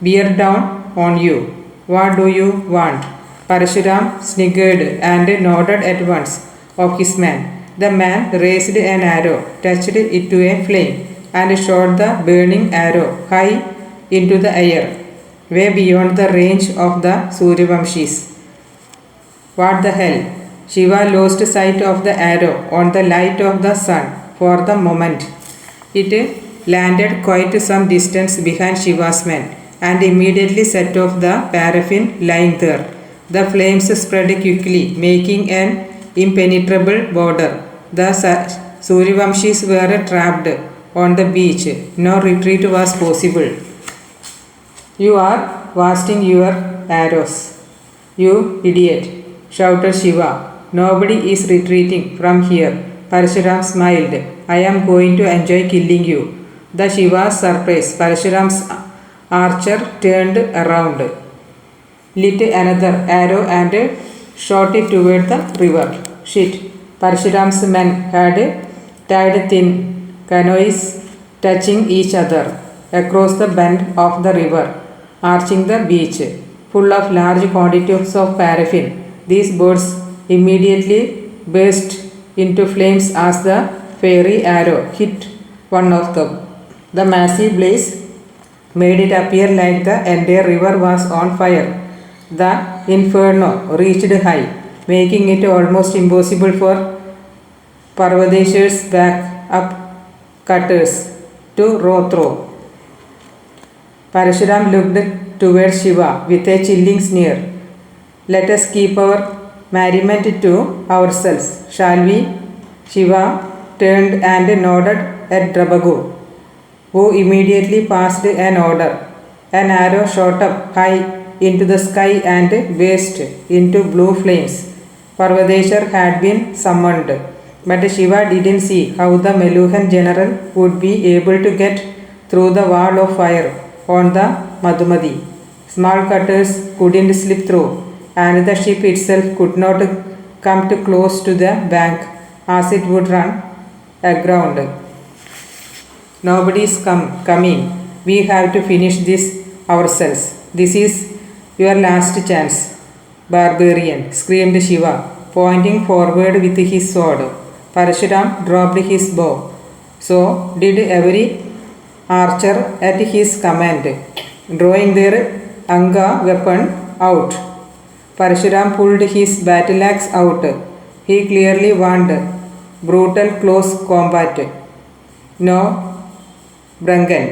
bear down on you. What do you want?" Parshuram sniggered and nodded at once of his man. The man raised an arrow, touched it to a flame, and shot the burning arrow high into the air, way beyond the range of the Suryavamshis. What the hell? Shiva lost sight of the arrow on the light of the sun for the moment. It landed quite some distance behind Shiva's men and immediately set off the paraffin lying there. The flames spread quickly, making an impenetrable border. The Suryavamshis were trapped on the beach. No retreat was possible. "You are wasting your arrows, you idiot," shouted Shiva. "Nobody is retreating from here." Parshuram smiled. "I am going to enjoy killing you." The Shiva's surprise, Parshuram's archer turned around, lit another arrow and shot it toward the river. Shit! Parshuram's men had tied thin canoes touching each other across the bend of the river, arching the beach, full of large quantities of paraffin. These boats immediately burst into flames as the fiery arrow hit one of them. The massive blaze made it appear like the entire river was on fire. The inferno reached high, making it almost impossible for Parvadeshwar's back-up cutters to row through. Parshuram looked towards Shiva with a chilling sneer. "Let us keep our merriment to ourselves, shall we?" Shiva turned and nodded at Drabagu, who immediately passed an order. An arrow shot up high into the sky and burst into blue flames. Parvadeshwar had been summoned, but Shiva didn't see how the Meluhan general would be able to get through the wall of fire on the Madhumati. Small cutters couldn't slip through, and the ship itself could not come too close to the bank, as it would run aground. "Nobody's coming. We have to finish this ourselves. This is your last chance, barbarian," screamed Shiva, pointing forward with his sword. Parshuram dropped his bow. So did every archer at his command, drawing their anga weapon out. Parshuram pulled his battle axe out. He clearly wanted brutal close combat. "No, Brangan.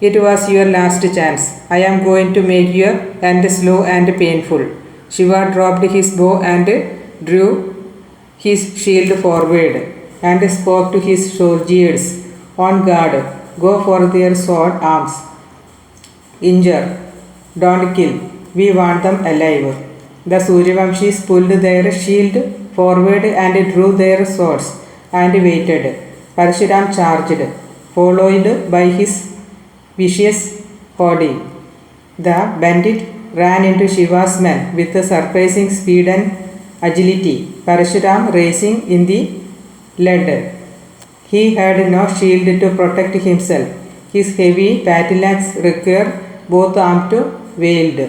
It was your last chance. I am going to make your end slow and painful." Shiva dropped his bow and drew his shield forward and spoke to his soldiers on guard. "Go for their sword arms. Injure. Don't kill. We want them alive." The Suryavamshis pulled their shield forward and drew their swords and waited. Parshuram charged, followed by his vicious horde. The bandit ran into Shiva's men with surprising speed and agility, Parshuram racing in the lead. He had no shield to protect himself. His heavy battle axe required both arms to wield.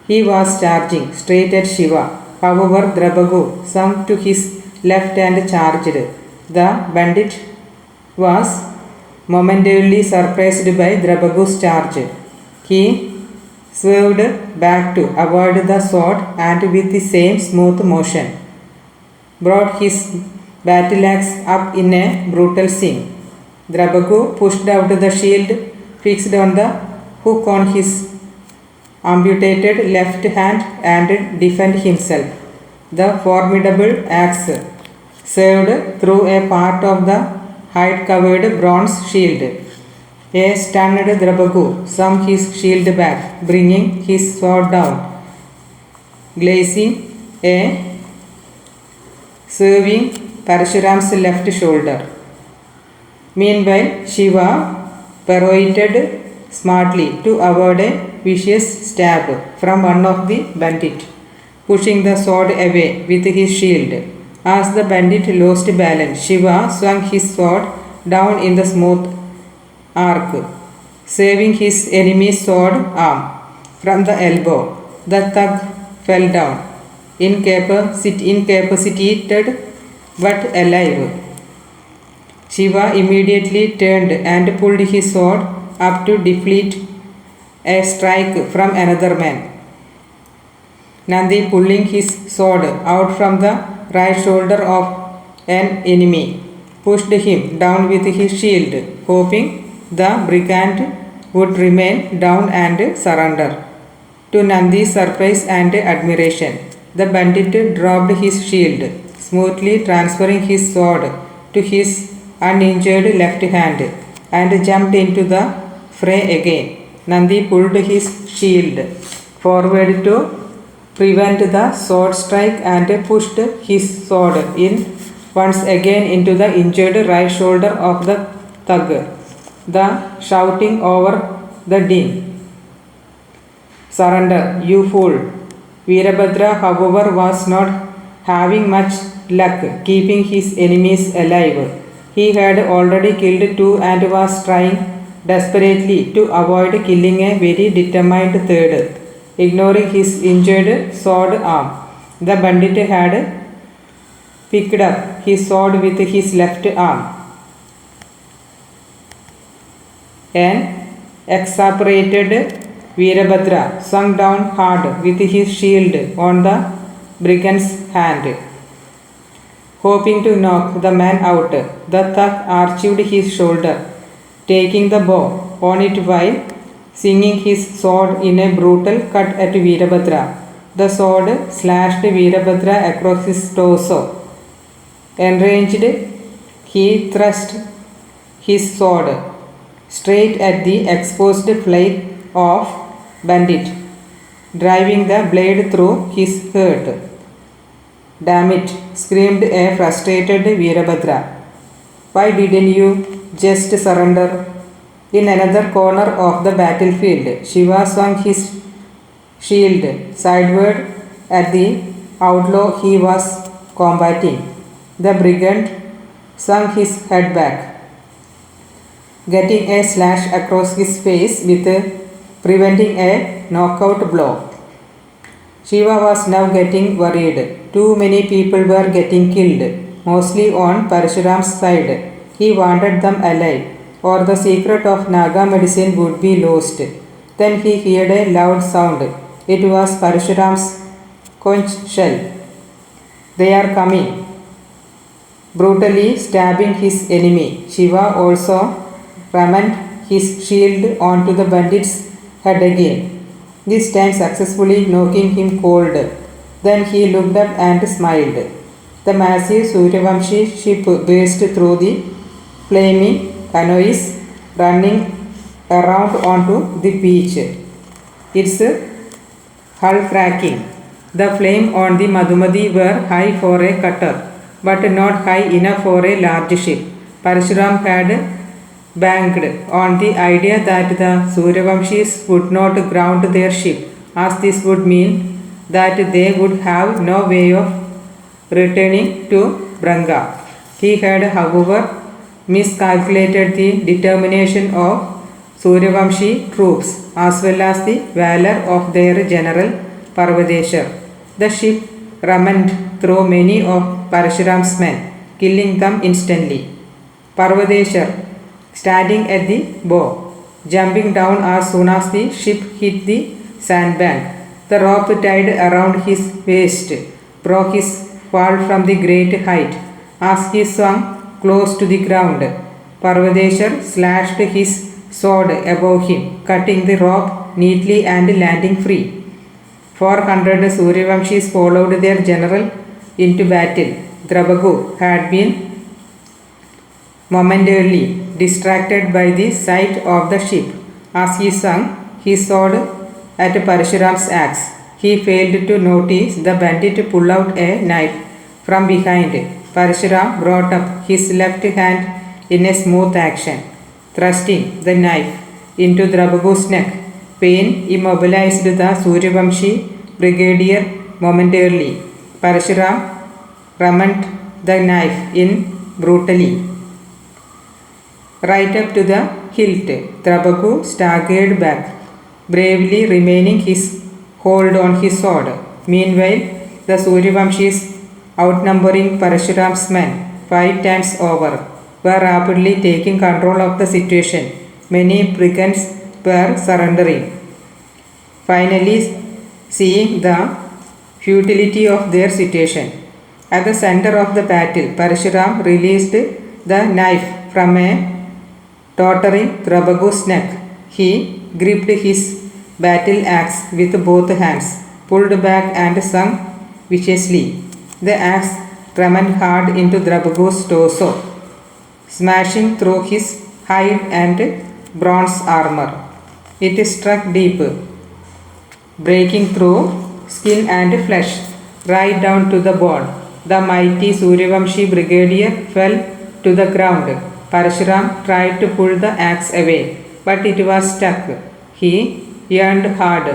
He was charging straight at Shiva. However, Drabagu swung to his left and charged. The bandit was momentarily surprised by Drabagu's charge. He swerved back to avoid the sword and with the same smooth motion brought his battle axe up in a brutal swing. Drabagu pushed out the shield fixed on the hook on his amputated left hand and defended himself. The formidable axe served through a part of the hide-covered bronze shield. A stunned Drabagu swung his shield back, bringing his sword down, grazing a serving Parshuram's left shoulder. Meanwhile, Shiva pirouetted smartly to avoid a vicious stab from one of the bandits, pushing the sword away with his shield. As the bandit lost balance, Shiva swung his sword down in the smooth arc, saving his enemy's sword arm from the elbow. The thug fell down, incapacitated but alive. Shiva immediately turned and pulled his sword up to deflect a strike from another man. Nandi, pulling his sword out from the right shoulder of an enemy, pushed him down with his shield, hoping the brigand would remain down and surrender. To Nandi's surprise and admiration, the bandit dropped his shield, smoothly transferring his sword to his uninjured left hand, and jumped into the fray again. Nandi pulled his shield forward to prevent the sword strike and pushed his sword in once again into the injured right shoulder of the thug. The shouting over the din, "Surrender, you fool!" Veerabhadra, however, was not having much luck keeping his enemies alive. He had already killed two and was trying desperately to avoid killing a very determined third. Ignoring his injured sword arm, the bandit had picked up his sword with his left arm. An exasperated Veerabhadra swung down hard with his shield on the brigand's hand, hoping to knock the man out. The thug arched his shoulder, taking the bow on it while swinging his sword in a brutal cut at Veerabhadra. The sword slashed Veerabhadra across his torso. Enraged, he thrust his sword straight at the exposed flank of bandit, driving the blade through his heart. "Damn it!" screamed a frustrated Veerabhadra. "Why didn't you just surrender?" In another corner of the battlefield, Shiva swung his shield sideward at the outlaw he was combating. The brigand swung his head back, getting a slash across his face with preventing a knockout blow. Shiva was now getting worried. Too many people were getting killed, mostly on Parshuram's side. He wanted them alive, or the secret of Naga medicine would be lost. Then he heard a loud sound. It was Parshuram's conch shell. "They are coming!" Brutally stabbing his enemy, Shiva also rammed his shield onto the bandit's head again, this time successfully knocking him cold. Then he looked up and smiled. The massive Suryavamshi ship burst through the flaming canoes, running around onto the beach, its hull cracking. The flame on the Madhumati were high for a cutter, but not high enough for a large ship. Parshuram had banked on the idea that the Suryavamshis would not ground their ship, as this would mean that they would have no way of returning to Branga. He had, however, miscalculated the determination of Suryavamshi troops as well as the valor of their general Parvateshwar. The ship rammed through many of Parshuram's men, killing them instantly. Parvateshwar, standing at the bow, jumping down as soon as the ship hit the sandbank. The rope tied around his waist broke his fall from the great height. As he swung close to the ground, Parvadeshwar slashed his sword above him, cutting the rope neatly and landing free. 400 Suryavamshis followed their general into battle. Drabagu had been momentarily distracted by the sight of the ship. As he swung his sword at Parshuram's axe, he failed to notice the bandit pull out a knife from behind. Parshuram brought up his left hand in a smooth action, thrusting the knife into Drabagu's neck. Pain immobilized the Suryavamshi brigadier momentarily. Parshuram rammed the knife in brutally, right up to the hilt. Drabagu staggered back, bravely remaining his hold on his sword. Meanwhile, the Suryavamshis, outnumbering Parshuram's men 5 times over, were rapidly taking control of the situation. Many brigands were surrendering. Finally, seeing the futility of their situation, at the center of the battle, Parshuram released the knife from a tottering Drabagu's neck. He gripped his battle axe with both hands, pulled back and swung viciously. The axe rammed hard into Drabagu's torso, smashing through his hide and bronze armor. It struck deep, breaking through skin and flesh, right down to the bone. The mighty Suryavamshi brigadier fell to the ground. Parshuram tried to pull the axe away, but it was stuck. He yearned hard,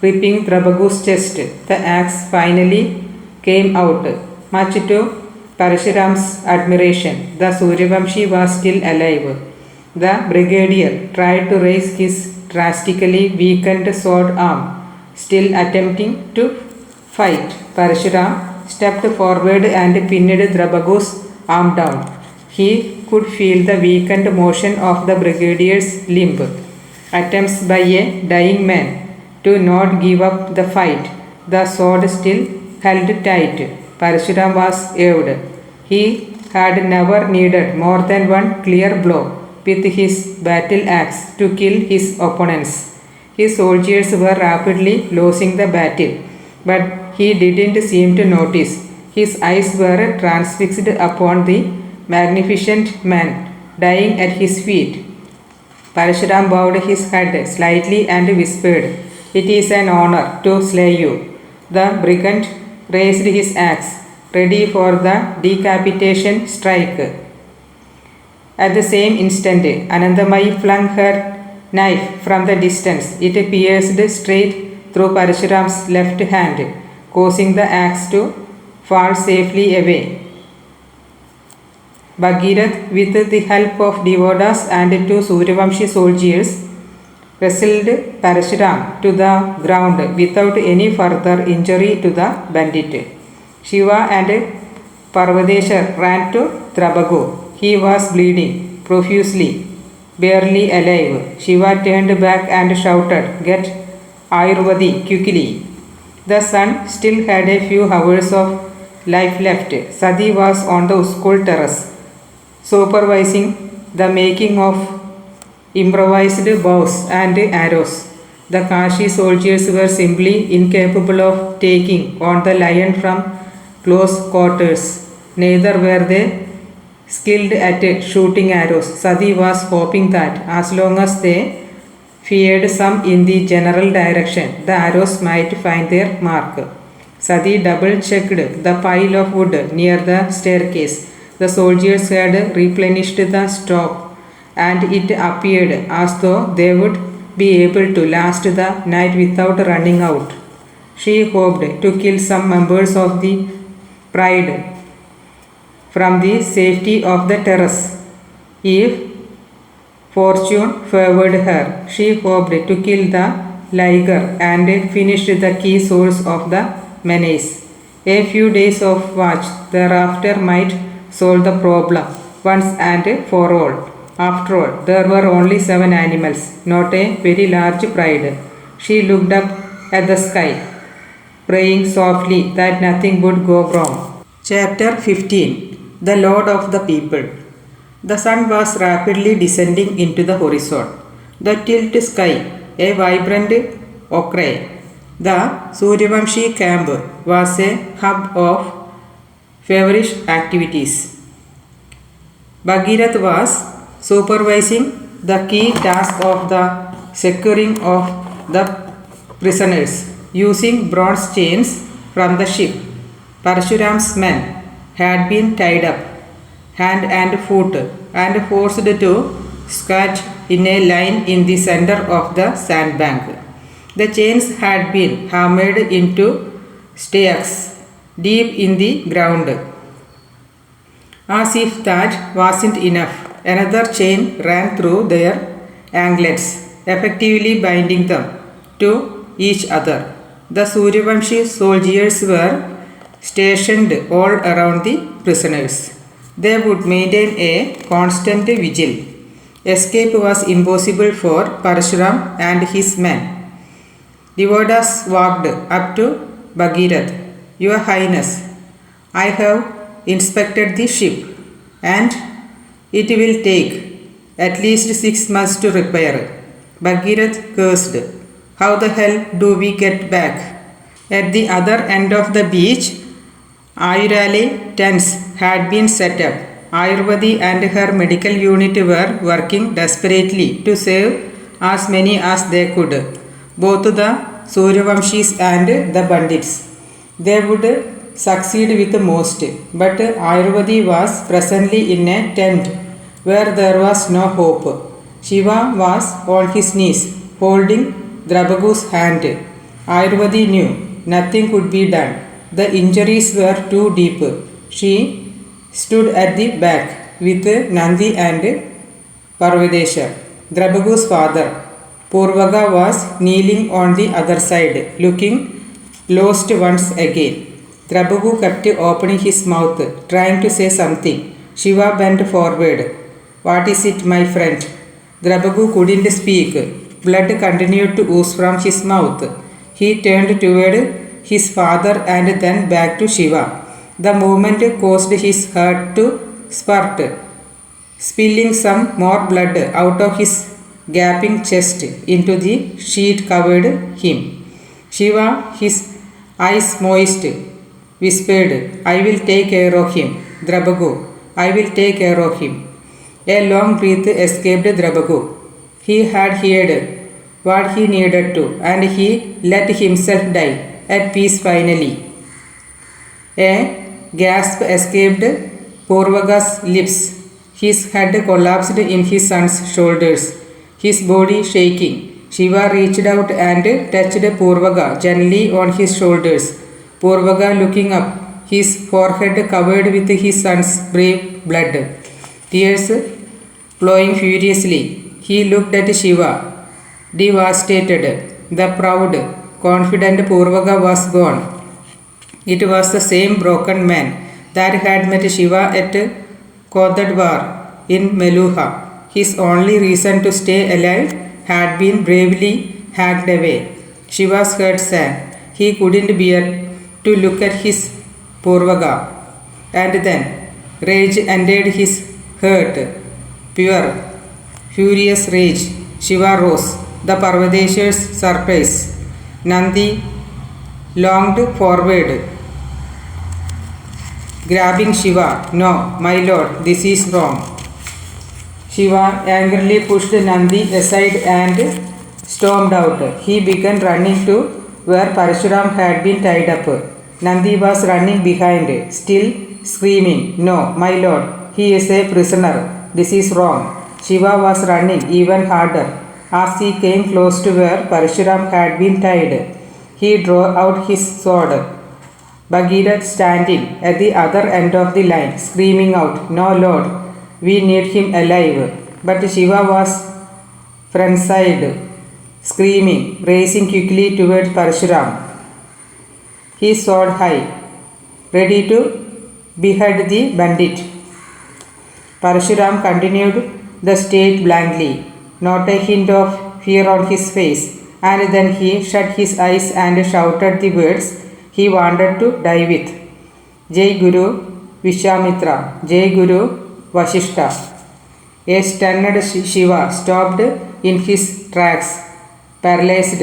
ripping Drabagu's chest. The axe finally came out, much to Parshuram's admiration. The Suryavamshi was still alive. The brigadier tried to raise his drastically weakened sword arm, still attempting to fight. Parshuram stepped forward and pinned Drabagu's arm down. He could feel the weakened motion of the brigadier's limb. Attempts by a dying man to not give up the fight. The sword still held tight. Parshuram was awed. He had never needed more than one clear blow with his battle axe to kill his opponents. His soldiers were rapidly losing the battle, but he didn't seem to notice. His eyes were transfixed upon the magnificent man dying at his feet. Parshuram bowed his head slightly and whispered, "It is an honor to slay you." The brigand raised his axe, ready for the decapitation strike. At the same instant, Anandamayi flung her knife from the distance. It pierced straight through Parshuram's left hand, causing the axe to fall safely away. Bhagirath, with the help of devotees and 2 Suryavamshi soldiers, wrestled Parshuram to the ground without any further injury to the bandit. Shiva and Parvadeshwar ran to Drabagu. He was bleeding profusely, barely alive. Shiva turned back and shouted, "Get Ayurvedi quickly." The sun still had a few hours of life left. Sati was on the school terrace, supervising the making of improvised bows and arrows. The Kashi soldiers were simply incapable of taking on the lion from close quarters. Neither were they skilled at shooting arrows. Sati was hoping that as long as they fired some in the general direction, the arrows might find their mark. Sati double-checked the pile of wood near the staircase. The soldiers had replenished the stock, and it appeared as though they would be able to last the night without running out. She hoped to kill some members of the pride from the safety of the terrace. If fortune favored her, she hoped to kill the liger and finish the key source of the menace. A few days of watch thereafter might solve the problem once and for all. After all, there were only 7 animals, not a very large pride. She looked up at the sky, praying softly that nothing would go wrong. Chapter 15. The Lord of the People. The sun was rapidly descending into the horizon. The tilt sky, a vibrant ochre. The Suryavamshi camp was a hub of feverish activities. Bhagirath was supervising the key task of the securing of the prisoners. Using bronze chains from the ship, Parshuram's men had been tied up hand and foot and forced to squat in a line in the center of the sandbank. The chains had been hammered into stakes deep in the ground. As if that wasn't enough, another chain ran through their anklets, effectively binding them to each other. The Suryavamshi soldiers were stationed all around the prisoners. They would maintain a constant vigil. Escape was impossible for Parshuram and his men. Devodas walked up to Bhagirath. Your Highness, I have inspected the ship and it will take at least 6 months to repair. Bhagirath cursed. How the hell do we get back? At the other end of the beach, Ayurale tents had been set up. Ayurvadi and her medical unit were working desperately to save as many as they could, both the Suryavamshis and the bandits. They would succeed with most, but Ayurvadi was presently in a tent where there was no hope. Shiva was on his knees, holding Drabagu's hand. Ayurvadi knew nothing could be done. The injuries were too deep. She stood at the back with Nandi and Parvadesha. Drabagu's father, Purvaga, was kneeling on the other side, looking lost once again. Drabagu kept opening his mouth, trying to say something. Shiva bent forward. What is it, my friend? Drabagu couldn't speak. Blood continued to ooze from his mouth. He turned toward his father and then back to Shiva. The movement caused his heart to spurt, spilling some more blood out of his gaping chest into the sheet covered him. Shiva, his eyes moist, whispered, I will take care of him. Drabagu, I will take care of him. A long breath escaped Drabagu. He had heard what he needed to, and he let himself die at peace finally. A gasp escaped Purvaga's lips. His head collapsed in his son's shoulders, his body shaking. Shiva reached out and touched Purvaga gently on his shoulders. Purvaga looking up, his forehead covered with his son's brave blood, tears flowing furiously. He looked at Shiva, devastated. The proud, confident Purvaga was gone. It was the same broken man that had met Shiva at Kodadwar in Meluha. His only reason to stay alive had been bravely hacked away. Shiva's heart sank. He couldn't bear to look at his Purvaga. And then rage entered his heart. Pure, furious rage. Shiva rose. The Parvadeshers surprise. Nandi longed forward, grabbing Shiva. No, my lord, this is wrong. Shiva angrily pushed Nandi aside and stormed out. He began running to where Parshuram had been tied up. Nandi was running behind, still screaming, No, my lord, he is a prisoner. This is wrong. Shiva was running even harder. As he came close to where Parshuram had been tied, he drew out his sword. Bhagirath standing at the other end of the line, screaming out, No, lord, we need him alive. But Shiva was frenzied, screaming, racing quickly toward Parshuram. He soared high, ready to behead the bandit. Parshuram continued the state blankly, not a hint of fear on his face. and then he shut his eyes and shouted the words he wanted to die with. Jai Guru Vishwamitra, Jai Guru Vashishta. A stunned Shiva stopped in his tracks, paralyzed,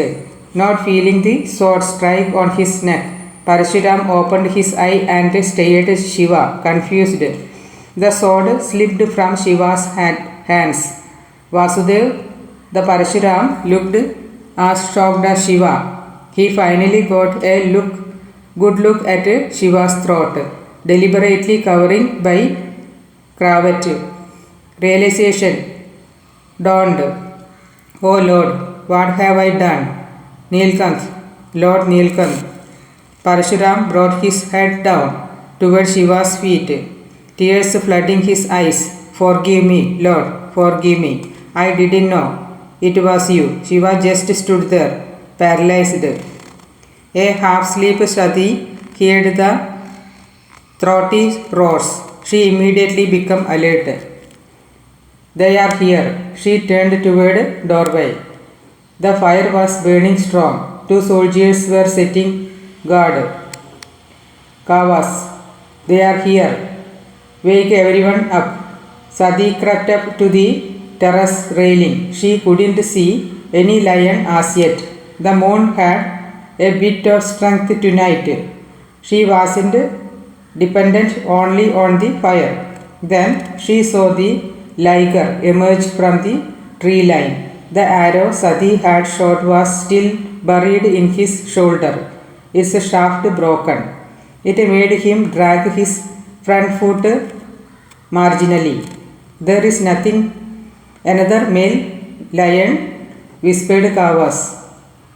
not feeling the sword strike on his neck. Parshuram opened his eye and stared at Shiva, confused. The sword slipped from Shiva's hands. Vasudev, the Parshuram, looked as shocked as Shiva. He finally got a good look at Shiva's throat, deliberately covering by cravat. Realization dawned. Oh Lord, what have I done? Nilkanth, Lord Nilkanth. Parshuram brought his head down toward Shiva's feet, tears flooding his eyes. Forgive me, Lord, forgive me. I didn't know it was you. Shiva just stood there, paralyzed. A half-asleep Sati heard the throaty roars. She immediately became alert. They are here. She turned toward doorway. The fire was burning strong. 2 soldiers were setting guard. Kavas, they are here. Wake everyone up. Sati crept up to the terrace railing. She couldn't see any lion as yet. The moon had a bit of strength tonight. She wasn't dependent only on the fire. Then she saw the liger emerge from the tree line. The arrow Sati had shot was still buried in his shoulder, its shaft broken. It made him drag his front foot marginally. There is nothing. Another male lion, whispered Kavas,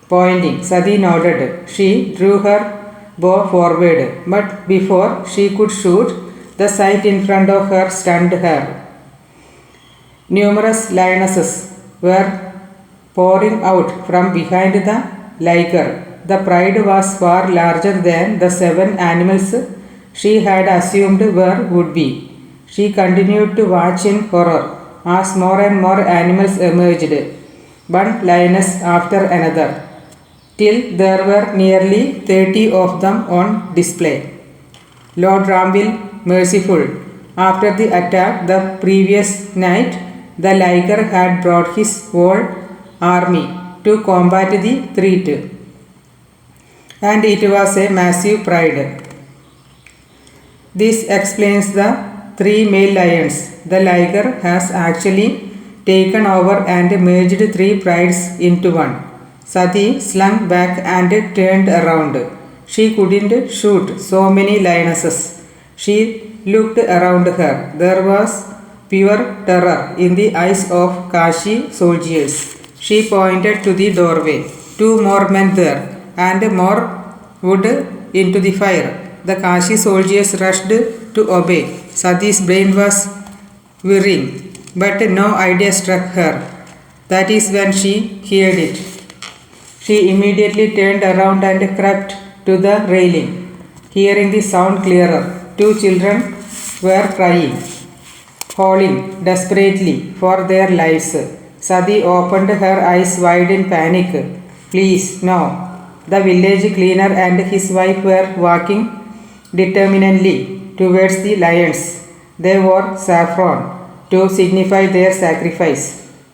pointing. Sati nodded. She drew her bow forward, but before she could shoot, the sight in front of her stunned her. Numerous lionesses were pouring out from behind the liger. The pride was far larger than the 7 animals she had assumed would be. She continued to watch in horror as more and more animals emerged, one lioness after another, till there were nearly 30 of them on display. Lord Ramville merciful. After the attack the previous night, the liger had brought his whole army to combat the threat, and it was a massive pride. This explains the 3 male lions. The liger has actually taken over and merged 3 prides into one. Sati slunk back and turned around. She couldn't shoot so many lionesses. She looked around her. There was pure terror in the eyes of Kashi soldiers. She pointed to the doorway. 2 more men there, and more wood into the fire. The Kashi soldiers rushed to obey. Sati's brain was whirring, but no idea struck her. That is when she heard it. She immediately turned around and crept to the railing, hearing the sound clearer. 2 children were crying, howling desperately for their lives. Sati opened her eyes wide in panic. Please, no. The village cleaner and his wife were walking determinedly towards the lions. They wore saffron to signify their sacrifice,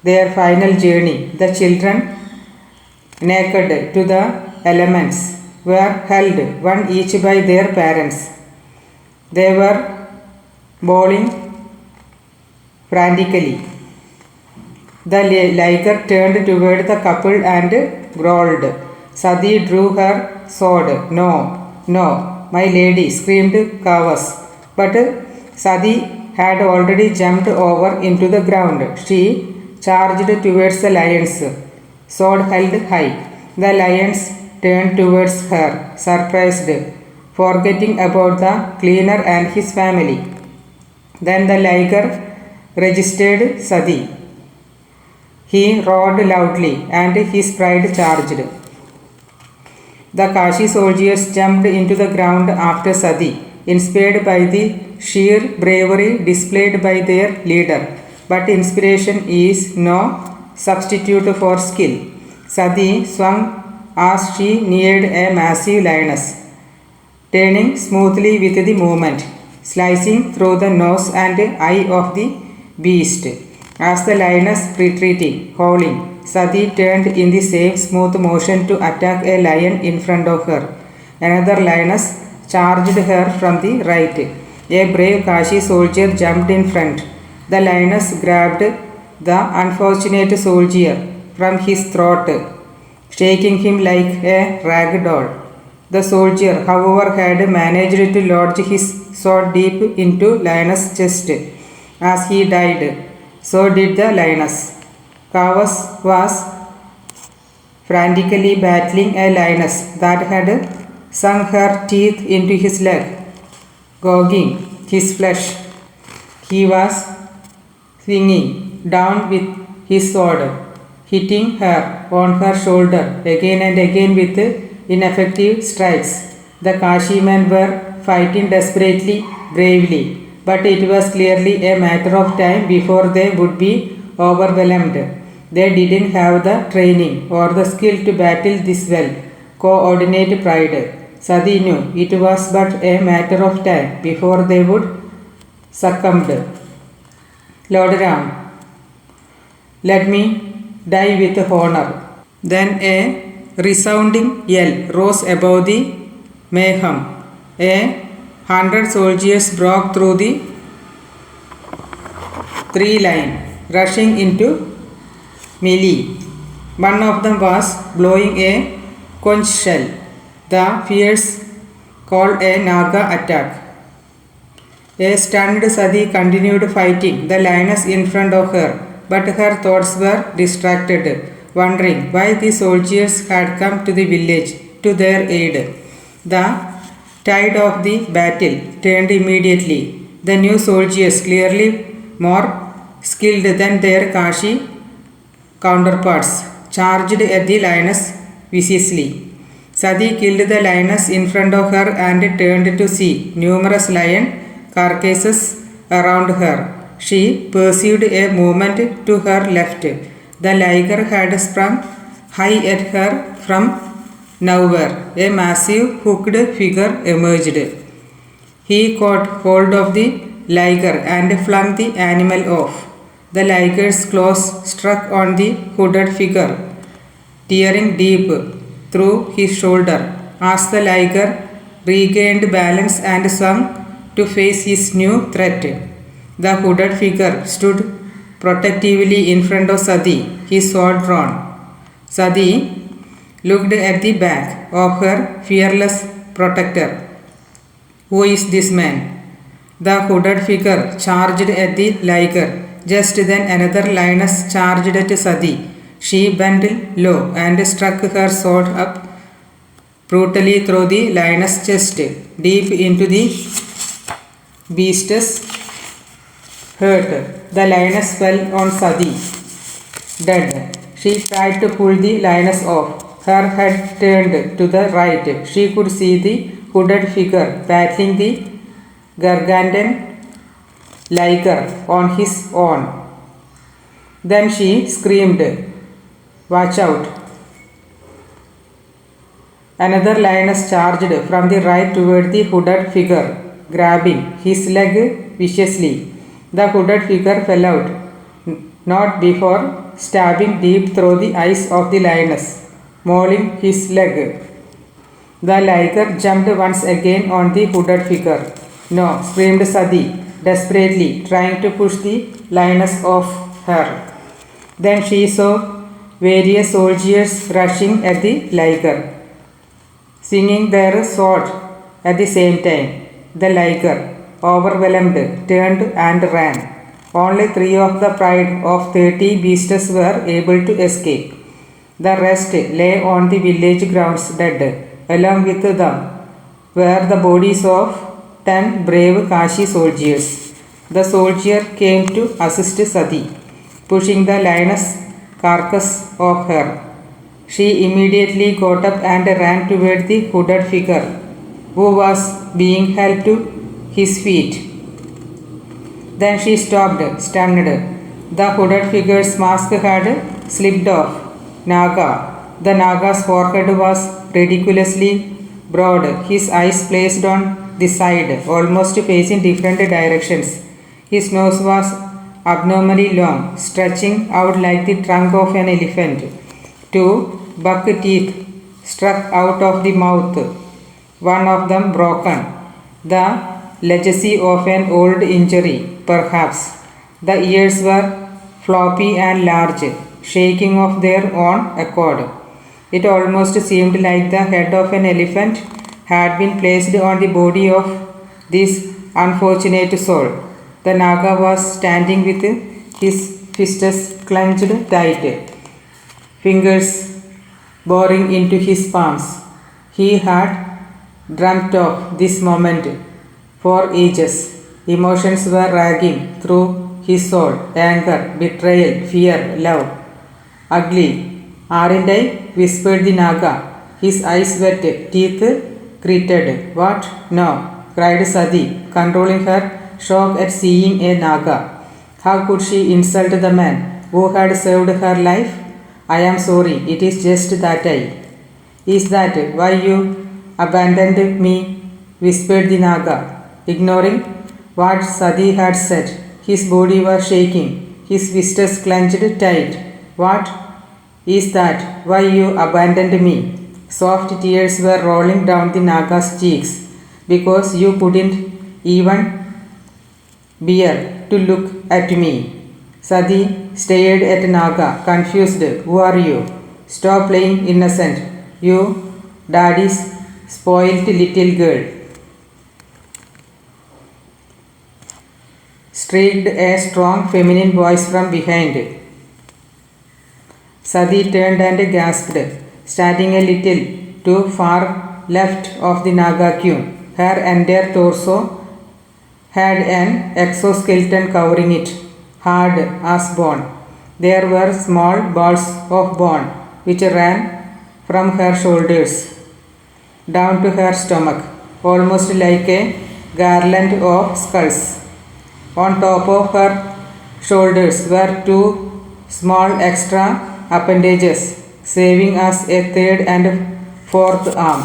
their final journey. The children, naked to the elements, were held one each by their parents. They were bawling frantically. The liger turned toward the couple and growled. Sati drew her sword. No, no, my lady, screamed Kavas. But Sati had already jumped over into the ground. She charged towards the lions, sword held high. The lions turned towards her, surprised, forgetting about the cleaner and his family. Then the liger registered Sati. He roared loudly, and his pride charged. The Kashi soldiers jumped into the ground after Sati, inspired by the sheer bravery displayed by their leader. But inspiration is no substitute for skill. Sati swung as she neared a massive lioness, turning smoothly with the movement, slicing through the nose and eye of the beast. As the lioness retreated, howling, Sati turned in the same smooth motion to attack a lion in front of her. Another lioness charged her from the right. A brave Kashi soldier jumped in front. The lioness grabbed the unfortunate soldier from his throat, shaking him like a rag doll. The soldier, however, had managed to lodge his sword deep into lioness' chest. As he died, so did the lioness. Kavas was frantically battling a lioness that had sunk her teeth into his leg, gouging his flesh. He was swinging down with his sword, hitting her on her shoulder again and again with ineffective strikes. The Kashimen were fighting desperately, bravely, but it was clearly a matter of time before they would be overwhelmed. They didn't have the training or the skill to battle this well. Co-ordinate pride. Sati knew it was but a matter of time before they would succumb. Lord Ram, let me die with honor. Then a resounding yell rose above the mayhem. 100 soldiers broke through the three line, rushing into melee. One of them was blowing a conch shell. The fierce called a Naga attack. A stunned Sati continued fighting the lioness in front of her, but her thoughts were distracted, wondering why the soldiers had come to the village to their aid. The tide of the battle turned immediately. The new soldiers, clearly more skilled than their Kashi counterparts, charged at the lioness viciously. Sati killed the lioness in front of her and turned to see numerous lion carcasses around her. She perceived a movement to her left. The liger had sprung high at her from nowhere. A massive hooked figure emerged. He caught hold of the liger and flung the animal off. The liger's claws struck on the hooded figure, tearing deep through his shoulder. As the liger regained balance and swung to face his new threat, the hooded figure stood protectively in front of Sati, his sword drawn. Sati looked at the back of her fearless protector. Who is this man? The hooded figure charged at the liger. Just then another lioness charged at Sati. She bent low and struck her sword up brutally through the lioness' chest, deep into the beast's heart. The lioness fell on Sati, dead. She tried to pull the lioness off. Her head turned to the right. She could see the hooded figure battling the gargantuan liger on his own. Then she screamed, "Watch out!" Another lioness charged from the right toward the hooded figure, grabbing his leg viciously. The hooded figure fell out, not before stabbing deep through the eyes of the lioness, mauling his leg. The liger jumped once again on the hooded figure. "No!" screamed Sati, desperately trying to push the lioness off her. Then she saw various soldiers rushing at the liger, swinging their swords at the same time. The liger, overwhelmed, turned and ran. Only 3 of the pride of 30 beasts were able to escape. The rest lay on the village grounds dead. Along with them were the bodies of 10 brave Kashi soldiers. The soldier came to assist Sati, pushing the lioness carcass off her. She immediately got up and ran toward the hooded figure, who was being held to his feet. Then she stopped, stunned. The hooded figure's mask had slipped off. Naga, The Naga's forehead was ridiculously broad, his eyes placed on the side, almost facing different directions. His nose was abnormally long, stretching out like the trunk of an elephant. Two buck teeth struck out of the mouth, one of them broken, the legacy of an old injury, perhaps. The ears were floppy and large, shaking of their own accord. It almost seemed like the head of an elephant had been placed on the body of this unfortunate soul. The Naga was standing with his fists clenched tight, fingers boring into his palms. He had dreamt of this moment for ages. Emotions were raging through his soul: anger, betrayal, fear, love. Ugly, aren't I? Whispered the Naga, his eyes wet, teeth gritted. What? No, cried Sati, controlling her shock at seeing a Naga. How could she insult the man who had saved her life? I am sorry, it is just that I. Is that why you abandoned me? Whispered the Naga, ignoring what Sati had said. His body was shaking, his fists clenched tight. What? Is that why you abandoned me? Soft tears were rolling down the Naga's cheeks. Because you couldn't even bear to look at me. Sati stared at Naga, confused. Who are you? Stop playing innocent, you daddy's spoilt little girl. Shrieked a strong feminine voice from behind. Sati turned and gasped, standing a little too far left of the Naga queen. Her entire torso had an exoskeleton covering it, hard as bone. There were small balls of bone which ran from her shoulders down to her stomach, almost like a garland of skulls. On top of her shoulders were two small extra appendages, serving as a third and fourth arm.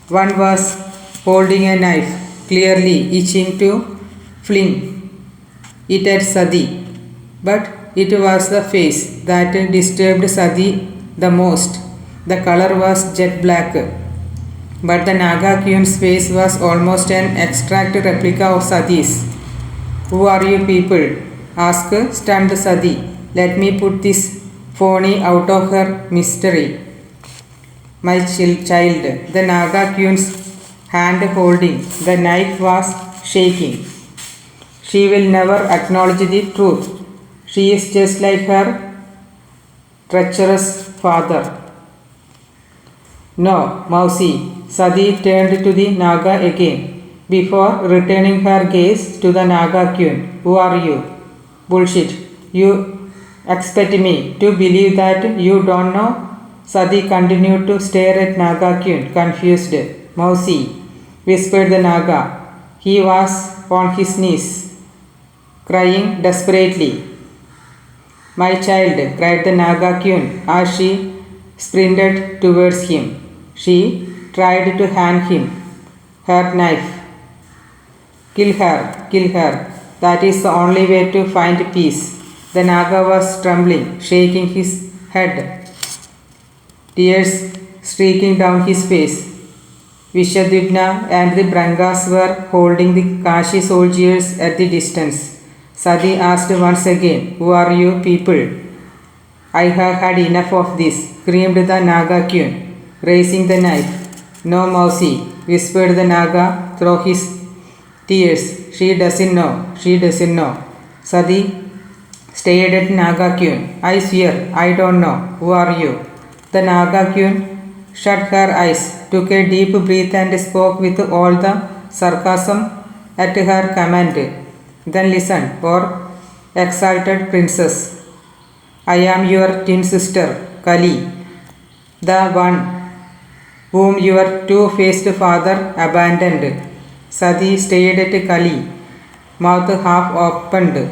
One was holding a knife, clearly itching to fling it at Sati. But it was the face that disturbed Sati the most. The color was jet black, but the Naga queen's face was almost an exact replica of Sati's. Who are you people? Asked stunned Sati. Let me put this phony out of her mystery. My child, the Naga queen's hand holding the knife was shaking. She will never acknowledge the truth. She is just like her treacherous father. No, Mausi. Sati turned to the Naga again, before returning her gaze to the Naga queen. Who are you? Bullshit. You expect me to believe that you don't know? Sati continued to stare at Naga queen, confused. Mausi, whispered the Naga. He was on his knees, crying desperately. My child, cried the Naga queen as she sprinted towards him. She tried to hand him her knife. Kill her, kill her. That is the only way to find peace. The Naga was trembling, shaking his head, tears streaking down his face. Vishadvigna and the Brangas were holding the Kashi soldiers at the distance. Sati asked once again, Who are you people? I have had enough of this, screamed the Naga queen, raising the knife. No, Mausi, whispered the Naga through his tears. She doesn't know, she doesn't know. Sati stared at Naga queen. I swear, I don't know. Who are you? The Naga queen shut her eyes, took a deep breath and spoke with all the sarcasm at her command. Then listen, or exalted princess. I am your twin sister, Kali, the one whom your two-faced father abandoned. Sati stared at Kali, mouth half opened,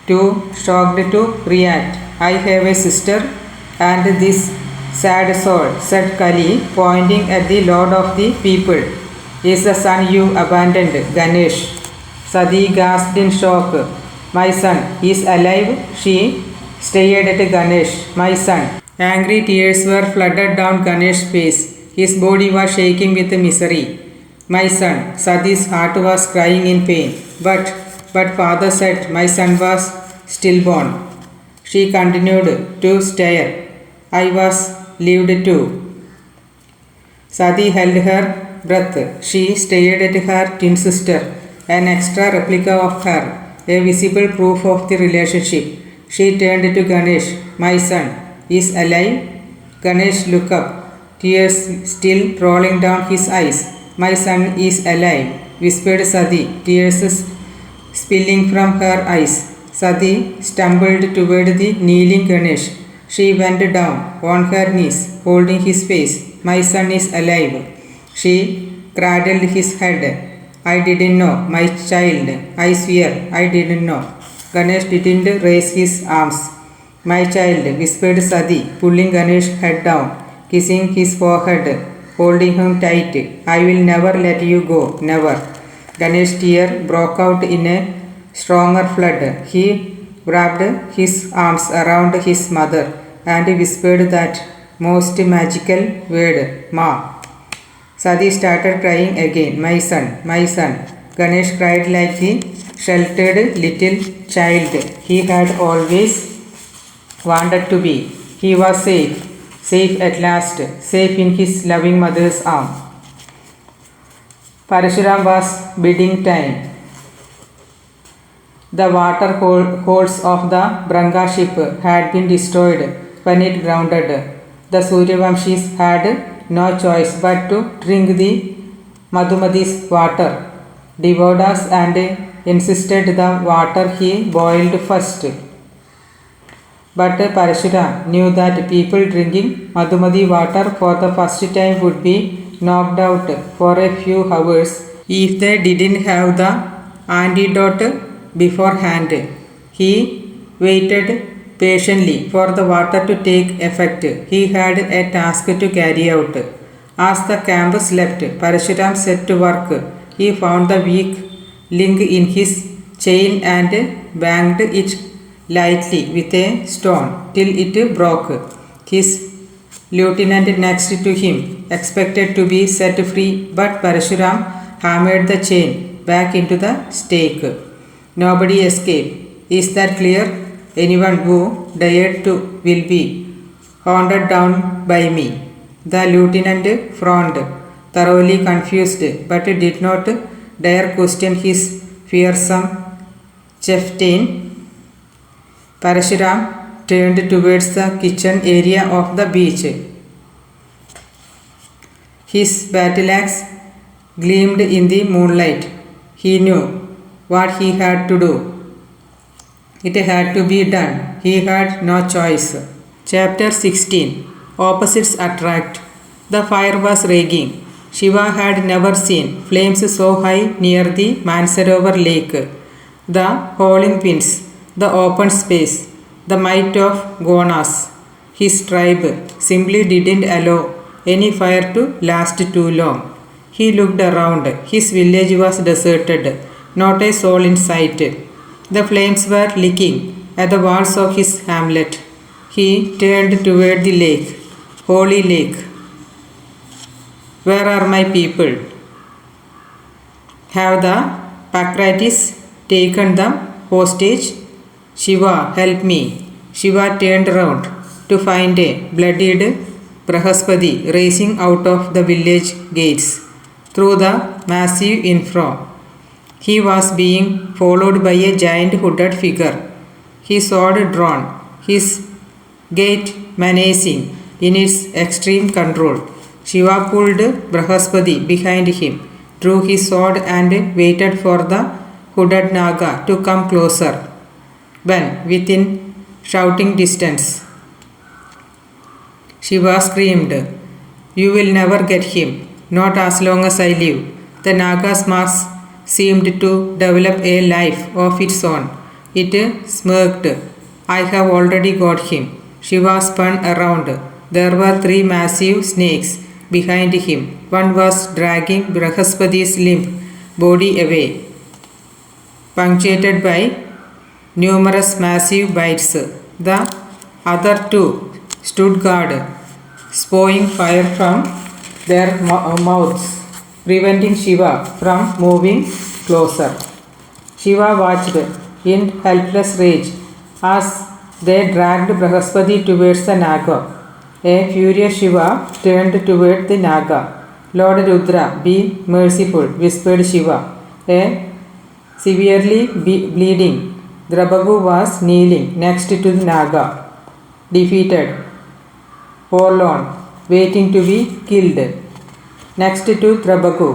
too shocked to react. I have a sister, and this Sad soul, said Kali, pointing at the lord of the people, is the son you abandoned, Ganesh. Sati gasped in shock. My son is alive? She stared at Ganesh. My son. Angry tears were flooded down Ganesh's face. His body was shaking with misery. My son. Sati's heart was crying in pain. But father said my son was stillborn. She continued to stare. I was lived too. Sati held her breath. She stared at her twin sister, an extra replica of her, a visible proof of the relationship. She turned to Ganesh. My son is alive? Ganesh looked up, tears still rolling down his eyes. My son is alive, whispered Sati, tears spilling from her eyes. Sati stumbled toward the kneeling Ganesh. She went down on her knees, holding his face. My son is alive. She cradled his head. I didn't know, my child. I swear I didn't know. Ganesh didn't raise his arms. My child, whispered Sati, pulling Ganesh's head down, kissing his forehead, holding him tight. I will never let you go, never. Ganesh's tear broke out in a stronger flood. He wrapped his arms around his mother and whispered that most magical word, Ma. Sati started crying again. My son, my son. Ganesh cried like the sheltered little child he had always wanted to be. He was safe at last, safe in his loving mother's arm. Parashuram was bidding time. The water holes of the Branga ship had been destroyed when it grounded. The Suryavamshis had no choice but to drink the Madhumati's water. Devodas and insisted the water he boiled first. But Parashuram knew that people drinking Madhumati water for the first time would be knocked out for a few hours if they didn't have the antidote beforehand. He waited patiently for the water to take effect. He had a task to carry out. As the camp slept, Parashuram set to work. He found the weak link in his chain and banged it lightly with a stone till it broke. His lieutenant next to him expected to be set free, but Parashuram hammered the chain back into the stake. Nobody escaped. Is that clear? Anyone who dared to will be hunted down by me. The lieutenant frowned, thoroughly confused, but did not dare question his fearsome chieftain. Parashuram turned towards the kitchen area of the beach. His battle axe gleamed in the moonlight. He knew what he had to do. It had to be done. He had no choice. Chapter 16. Opposites Attract. The fire was raging. Shiva had never seen flames so high near the Mansarovar lake. The howling winds, the open space, the might of Gonas. His tribe simply didn't allow any fire to last too long. He looked around. His village was deserted. Not a soul in sight. The flames were licking at the walls of his hamlet. He turned toward the lake. Holy lake, where are my people? Have the Pakratis taken them hostage? Shiva, help me. Shiva turned round to find a bloodied Brahaspati racing out of the village gates through the massive infra. He was being followed by a giant hooded figure, his sword drawn, his gait menacing in its extreme control. Shiva pulled Brahaspati behind him, drew his sword and waited for the hooded Naga to come closer. When within shouting distance, Shiva screamed, "You will never get him, not as long as I live." The Naga's mask seemed to develop a life of its own. It smirked. "I have already got him." Shiva spun around. There were 3 massive snakes behind him. One was dragging Brihaspati's limp body away, punctuated by numerous massive bites. The other 2 stood guard, spewing fire from their mouths, preventing Shiva from moving closer. Shiva watched in helpless rage as they dragged Brihaspati towards the Naga. A furious Shiva turned toward the Naga. Lord Rudra, be merciful, whispered Shiva. A severely bleeding Drabagu was kneeling next to the Naga, defeated, forlorn, waiting to be killed. Next to Drabagu,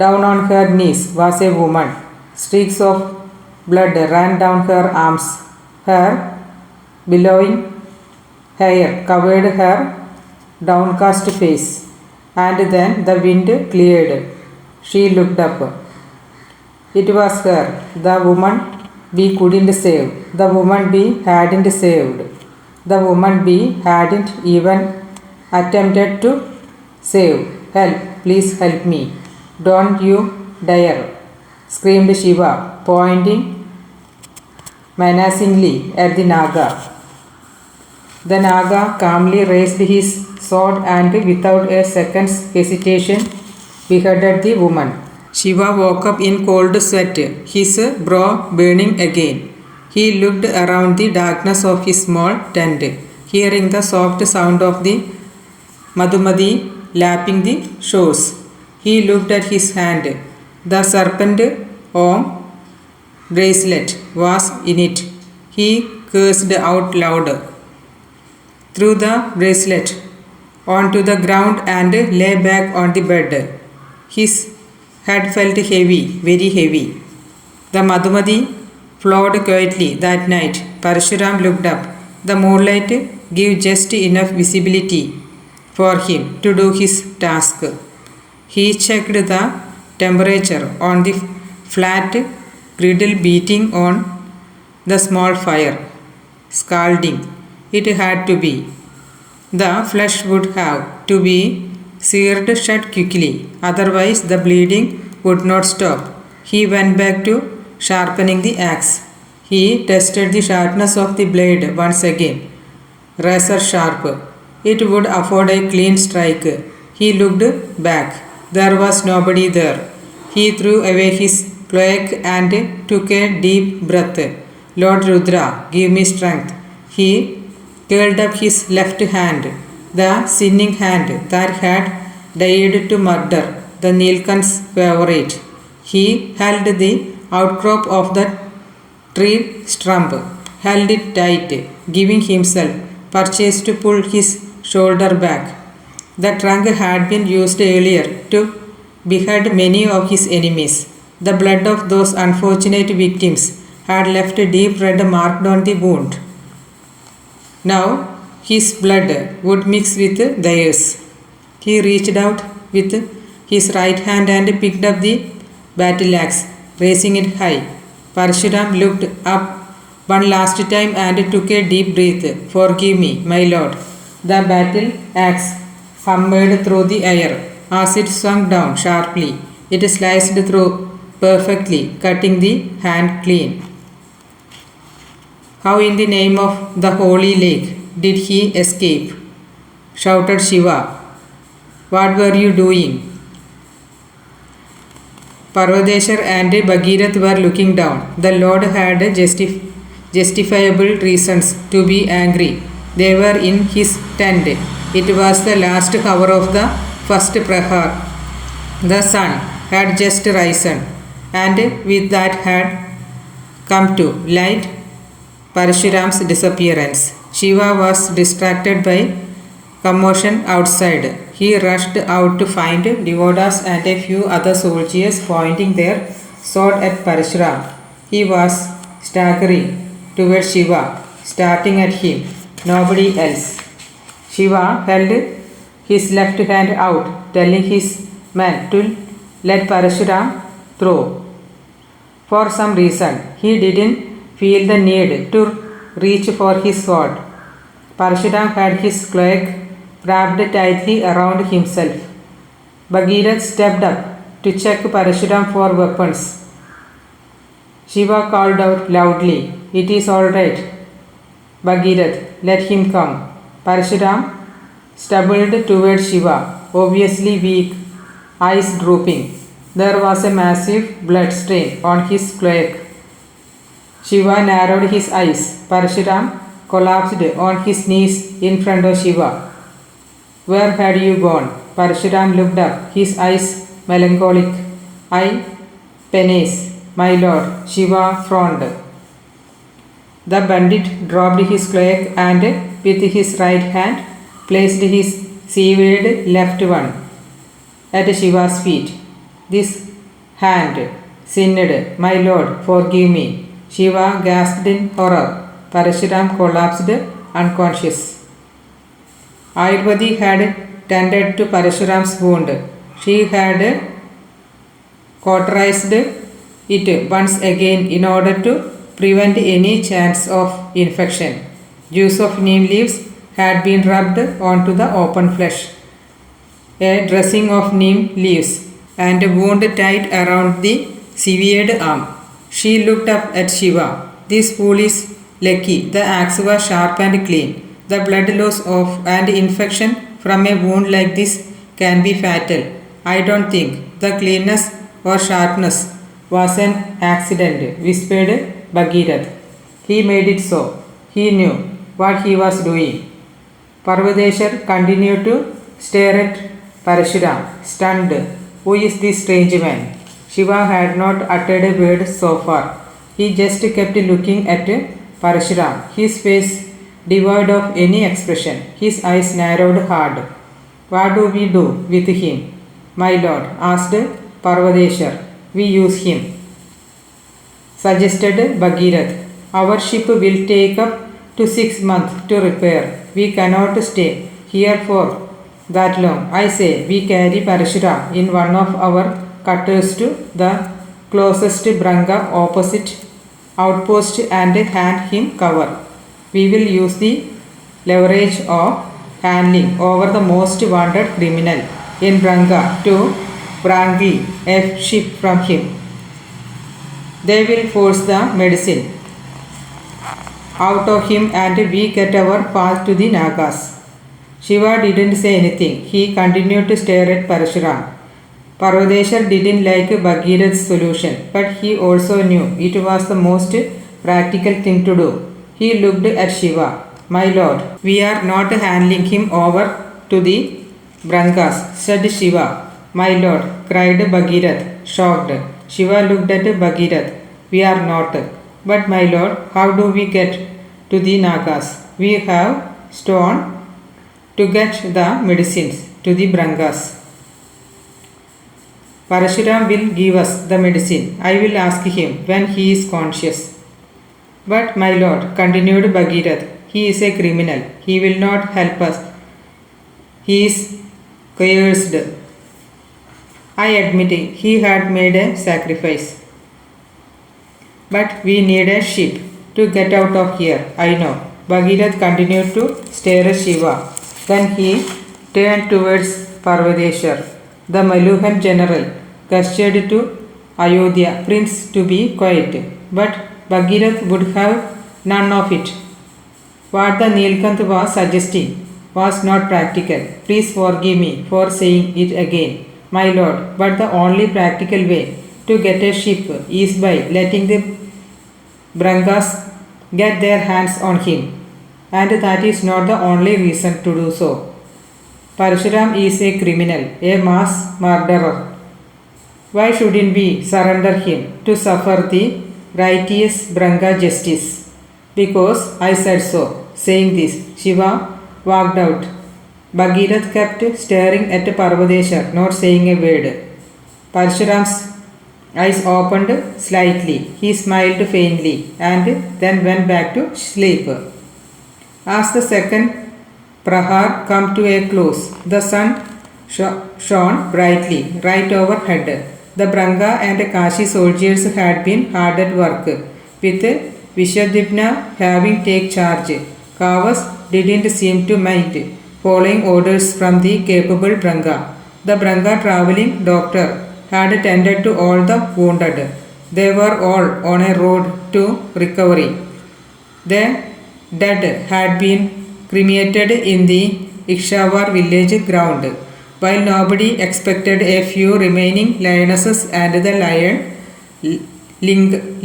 down on her knees, was a woman. Streaks of blood ran down her arms. Her billowing hair covered her downcast face. And then the wind cleared. She looked up. It was her, the woman we couldn't save, the woman we hadn't saved, the woman we hadn't even attempted to save. Help, please help me. Don't you dare, screamed Shiva, pointing menacingly at the Naga. The Naga calmly raised his sword and without a second's hesitation beheaded the woman. Shiva woke up in cold sweat, his brow burning again. He looked around the darkness of his small tent, hearing the soft sound of the Madhumati lapping the shores. He looked at his hand. The serpent Om bracelet was in it. He cursed out loud, threw the bracelet onto the ground and lay back on the bed. His head felt heavy, very heavy. The Madhumati flowed quietly that night. Parshuram looked up. The moonlight gave just enough visibility for him to do his task. He checked the temperature on the flat griddle, beating on the small fire, scalding. It had to be. The flesh would have to be seared shut quickly, otherwise the bleeding would not stop. He went back to sharpening the axe. He tested the sharpness of the blade once again. Razor sharp. It would afford a clean strike. He looked back. There was nobody there. He threw away his cloak and took a deep breath. Lord Rudra, give me strength. He curled up his left hand, the sinning hand that had dared to murder the Nilkant's favorite. He held the outcrop of the tree stump, held it tight, giving himself purchase to pull his shoulder back. The trunk had been used earlier to behead many of his enemies. The blood of those unfortunate victims had left a deep red mark on the wound. Now his blood would mix with theirs. He reached out with his right hand and picked up the battle axe, raising it high. Parshuram looked up one last time and took a deep breath. Forgive me, my lord. The battle axe hummed through the air as it swung down sharply. It sliced through perfectly, cutting the hand clean. How in the name of the holy lake did he escape? Shouted Shiva. What were you doing? Parvadeshwar and Bhagirath were looking down. The Lord had justifiable reasons to be angry. They were in his tent. It was the last hour of the first prahar. The sun had just risen, and with that had come to light Parshuram's disappearance. Shiva was distracted by commotion outside. He rushed out to find devotees and a few other soldiers pointing their sword at Parshuram. He was staggering towards Shiva, starting at him, nobody else. Shiva held his left hand out, telling his men to let Parshuram throw. For some reason, he didn't feel the need to reach for his sword. Parshuram had his cloak wrapped tightly around himself. Bhagirath stepped up to check Parashuram for weapons. Shiva called out loudly, "It is all right, Bhagirath, let him come." Parashuram stumbled towards Shiva, obviously weak, eyes drooping. There was a massive blood stain on his cloak. Shiva narrowed his eyes. Parashuram collapsed on his knees in front of Shiva. "Where had you gone?" Parashuram looked up, his eyes melancholic. "I, Penes, my lord," Shiva frowned. The bandit dropped his cloak and with his right hand placed his severed left one at Shiva's feet. "This hand sinned, my lord, forgive me." Shiva gasped in horror. Parashuram collapsed unconscious. Ayurvedi had tended to Parashuram's wound. She had cauterized it once again in order to prevent any chance of infection. Juice of neem leaves had been rubbed onto the open flesh. A dressing of neem leaves and a wound tied around the severed arm. She looked up at Shiva. "This fool is lucky. The axe was sharp and clean. The blood loss of and infection from a wound like this can be fatal. I don't think the cleanness or sharpness was an accident," whispered Bhagirath. "He made it so. He knew what he was doing." Parvadeshwar continued to stare at Parashuram, stunned. Who is this strange man? Shiva had not uttered a word so far. He just kept looking at Parashuram, his face devoid of any expression, his eyes narrowed hard. "What do we do with him, my lord?" asked Parvadeshwar. "We use him," suggested Bhagirath. "Our ship will take up to 6 months to repair. We cannot stay here for that long. I say we carry Parashuram in one of our cutters to the closest Branga opposite outpost and hand him cover. We will use the leverage of handling over the most wanted criminal in Branga to wrangle a ship from him. They will force the medicine out of him and we get our path to the NÅGAS." Shiva didn't say anything. He continued to stare at Parashuram. Parvadeshwar didn't like Bhagirath's solution, but he also knew it was the most practical thing to do. He looked at Shiva. "My lord, we are not handing him over to the Brangas," said Shiva. "My lord," cried Bhagirath, shocked. Shiva looked at Bhagirath. "We are not. But my lord, how do we get to the NÅGAS? We have stone to get the medicines to the Brangas." "Parashuram will give us the medicine. I will ask him when he is conscious." "But my lord," continued Bhagirath, "he is a criminal. He will not help us. He is coerced. I admit he had made a sacrifice. But we need a ship to get out of here. I know." Bhagirath continued to stare at Shiva. Then he turned towards Parvadeshwar. The Maluhan general gestured to Ayodhya prince to be quiet. But Bhagirath would have none of it. What the Nilkanth was suggesting was not practical. Please forgive me for saying it again, my lord, but the only practical way to get a ship is by letting the Brangas get their hands on him. And that is not the only reason to do so. Parashuram is a criminal, a mass murderer. Why shouldn't we surrender him to suffer the righteous Branga justice? Because I said so. Saying this, Shiva walked out. Bhagirath kept staring at Parvadeshwar, not saying a word. Parashuram's eyes opened slightly. He smiled faintly and then went back to sleep. As the second prahar came to a close, the sun shone brightly right overhead. The Branga and Kashi soldiers had been hard at work, with Vishwadipna having taken charge. Kavas didn't seem to mind, following orders from the capable Branga. The Branga traveling doctor had tended to all the wounded. They were all on a road to recovery. The dead had been cremated in the Ikshawar village ground, while nobody expected a few remaining lionesses and the lion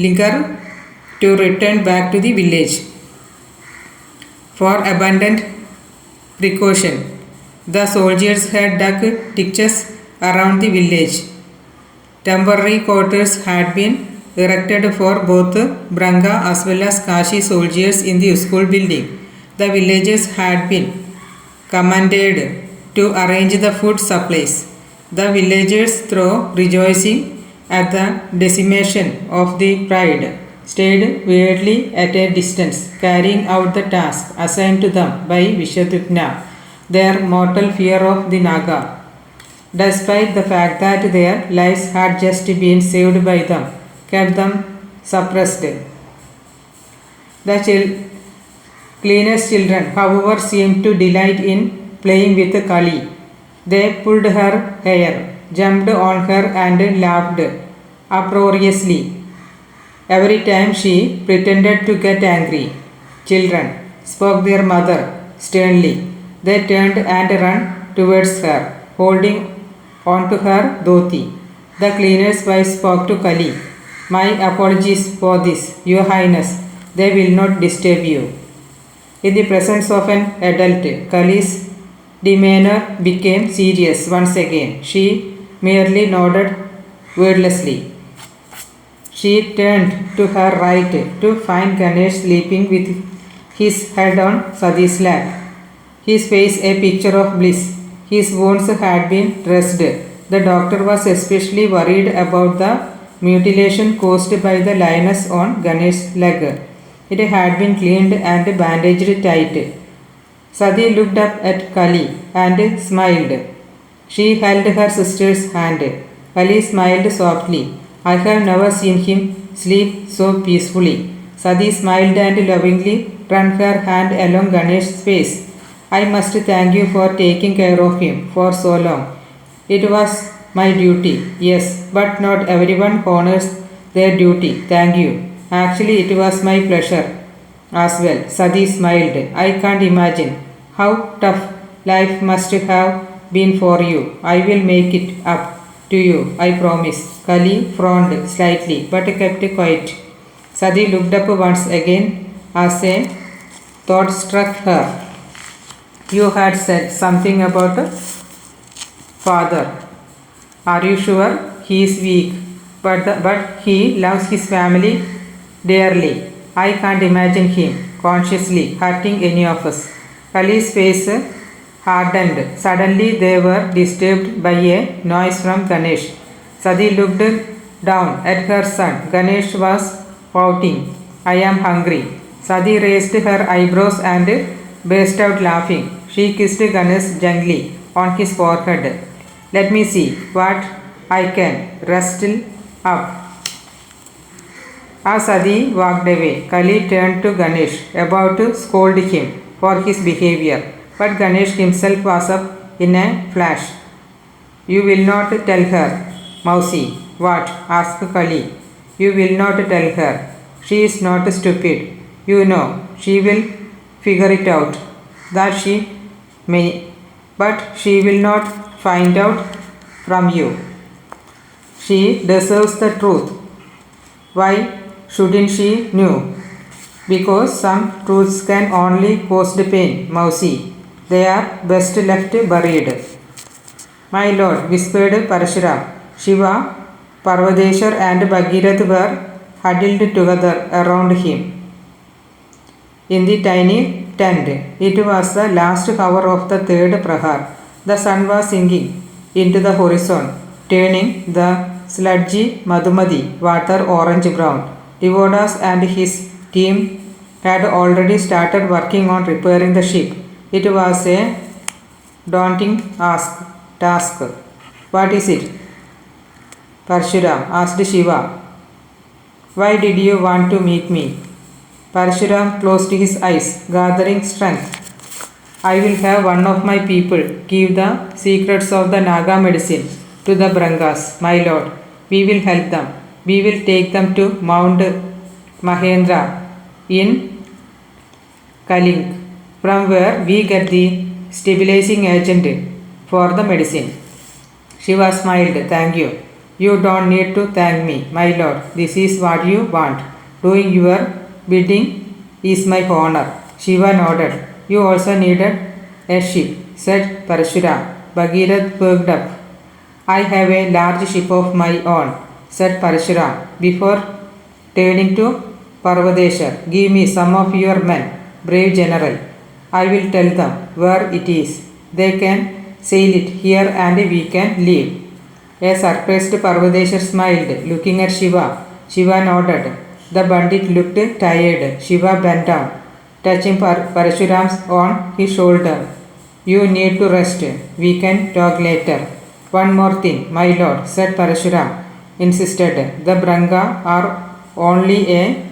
linger to return back to the village. For abundant precaution, the soldiers had dug ditches around the village. Temporary quarters had been erected for both Branga as well as Kashi soldiers in the school building. The villagers had been commanded to arrange the food supplies. The villagers, through rejoicing at the decimation of the pride, stayed weirdly at a distance, carrying out the task assigned to them by Vishadugna, their mortal fear of the Naga. Despite the fact that their lives had just been saved by them, kept them suppressed. The cleanest children, however, seemed to delight in playing with Kali. They pulled her hair, jumped on her and laughed uproariously every time she pretended to get angry. Children, spoke their mother sternly. They turned and ran towards her, holding on to her dhoti. The cleaner's wife spoke to Kali. My apologies for this, Your Highness. They will not disturb you. In the presence of an adult, Kali's demeanor became serious once again. She merely nodded wordlessly. She turned to her right to find Ganesh sleeping with his head on Sadi's lap, his face a picture of bliss. His wounds had been dressed. The doctor was especially worried about the mutilation caused by the lioness on Ganesh's leg. It had been cleaned and bandaged tight. Sadi looked up at Kali and smiled. She held her sister's hand. Kali smiled softly. I have never seen him sleep so peacefully. Sadi smiled and lovingly ran her hand along Ganesh's face. I must thank you for taking care of him for so long. It was my duty, yes, but not everyone honors their duty. Thank you. Actually, it was my pleasure as well. Sadi smiled. I can't imagine how tough life must have been for you. I will make it up to you, I promise. Kali frowned slightly but kept quiet. Sadi looked up once again as a thought struck her. You had said something about a father. Are you sure? He is weak, but he loves his family dearly. I can't imagine him consciously hurting any of us. Kali's face hardened. Suddenly they were disturbed by a noise from Ganesh. Sadi looked down at her son. Ganesh was pouting. I am hungry. Sadi raised her eyebrows and burst out laughing. She kissed Ganesh gently on his forehead. Let me see what I can rustle up. As Sadi walked away, Kali turned to Ganesh, about to scold him for his behavior. But Ganesh himself was up in a flash. You will not tell her, Mausi. What? Asked Kali. You will not tell her. She is not stupid. You know, she will figure it out. That she may, but she will not find out from you. She deserves the truth. Why shouldn't she know? Because some truths can only cause pain, Mausi. They are best left buried. My lord, whispered Parashuram. Shiva, Parvadeshwar and Bhagirath were huddled together around him in the tiny tent. It was the last hour of the third prahar. The sun was sinking into the horizon, turning the sludgy Madhumati water orange brown. Devodas and his team had already started working on repairing the ship. It was a daunting task. What is it? Parshuram asked Shiva. Why did you want to meet me? Parshuram closed his eyes, gathering strength. I will have one of my people give the secrets of the Naga medicine to the Brangas, my lord. We will help them. We will take them to Mount Mahendra in Kaling, from where we get the stabilizing agent for the medicine. Shiva smiled. Thank you. You don't need to thank me, my lord. This is what you want. Doing your bidding is my honor. Shiva nodded. You also needed a ship, said Parashuram. Bhagirath perked up. I have a large ship of my own, said Parashuram. Before turning to Parvadeshar, give me some of your men, brave general. I will tell them where it is. They can sail it here and we can leave. A surprised Parvadeshar smiled, looking at Shiva. Shiva nodded. The bandit looked tired. Shiva bent down, touching Parashuram on his shoulder. You need to rest. We can talk later. One more thing, my lord, said Parashuram, insisted. The Branga are only a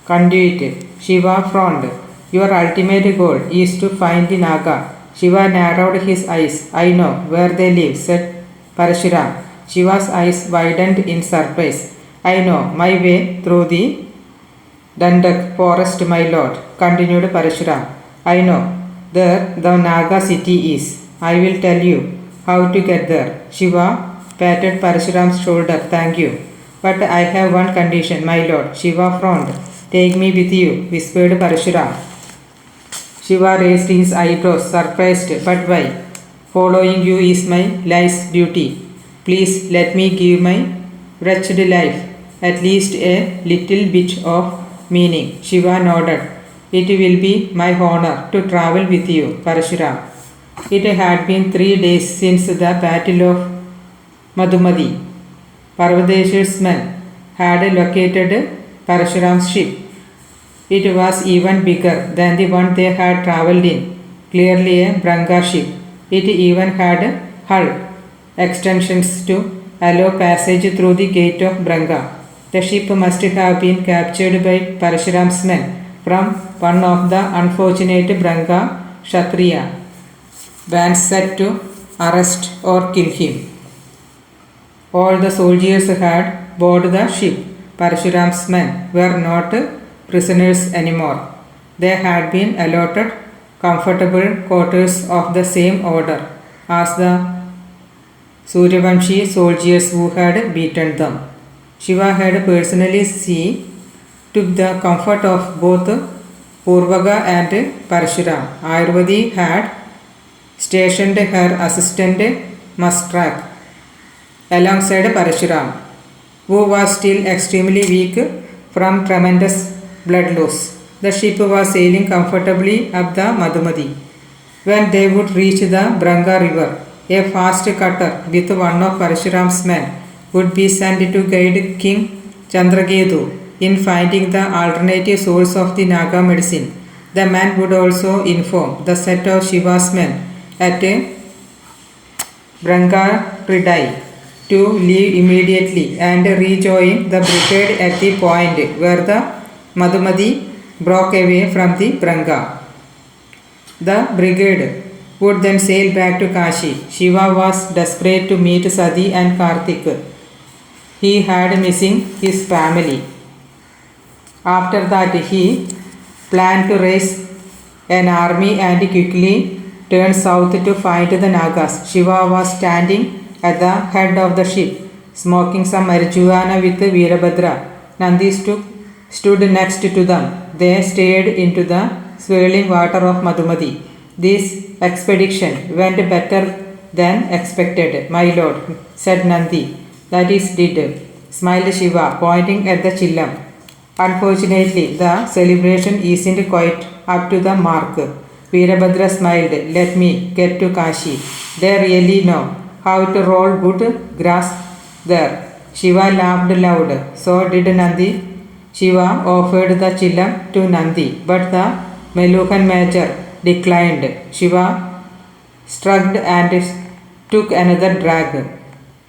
conduit. Shiva frowned. Your ultimate goal is to find the Naga. Shiva narrowed his eyes. I know where they live, said Parashuram. Shiva's eyes widened in surprise. I know my way through the Dandak forest, my lord, continued Parashuram. I know there the Naga city is. I will tell you how to get there. Shiva patted Parashuram's shoulder. Thank you. But I have one condition, my lord. Shiva frowned. Take me with you, whispered Parashuram. Shiva raised his eyebrows, surprised. But why? Following you is my life's duty. Please let me give my wretched life at least a little bit of meaning. Shiva nodded. It will be my honor to travel with you, Parashuram. It had been 3 days since the battle of Madhumati. Parvadeshar's men had located Parashuram's ship. It was even bigger than the one they had travelled in, clearly a Branga ship. It even had hull extensions to allow passage through the gate of Branga. The ship must have been captured by Parashuram's men from one of the unfortunate Branga Kshatriya bands set to arrest or kill him. All the soldiers had boarded the ship. Parashuram's men were not prisoners anymore. They had been allotted comfortable quarters of the same order as the Suryavamshi soldiers who had beaten them. Shiva had personally took the comfort of both Purvaga and Parashuram. Ayurvedi had stationed her assistant Mastrak alongside Parashuram, who was still extremely weak from tremendous blood loss. The ship was sailing comfortably up the Madhumati. When they would reach the Branga river, a fast cutter with one of Parashuram's men would be sent to guide King Chandraketu in finding the alternative source of the Naga medicine. The man would also inform the set of Shiva's men at Brangaridai to leave immediately and rejoin the brigade at the point where the Madhumati broke away from the Branga. The brigade would then sail back to Kashi. Shiva was desperate to meet Sati and Kartik. He had missing his family. After that, he planned to raise an army and quickly turn south to find the Nagas. Shiva was standing at the head of the ship, smoking some marijuana with Veerabhadra. Nandi stood next to them. They stared into the swirling water of Madhumati. This expedition went better than expected, my lord, said Nandi. That is did, smiled Shiva, pointing at the chillam. Unfortunately, the celebration isn't quite up to the mark. Veerabhadra smiled. Let me get to Kashi. They really know how to roll good grass there. Shiva laughed loud. So did Nandi. Shiva offered the chillam to Nandi, but the Melukan major declined. Shiva shrugged and took another drag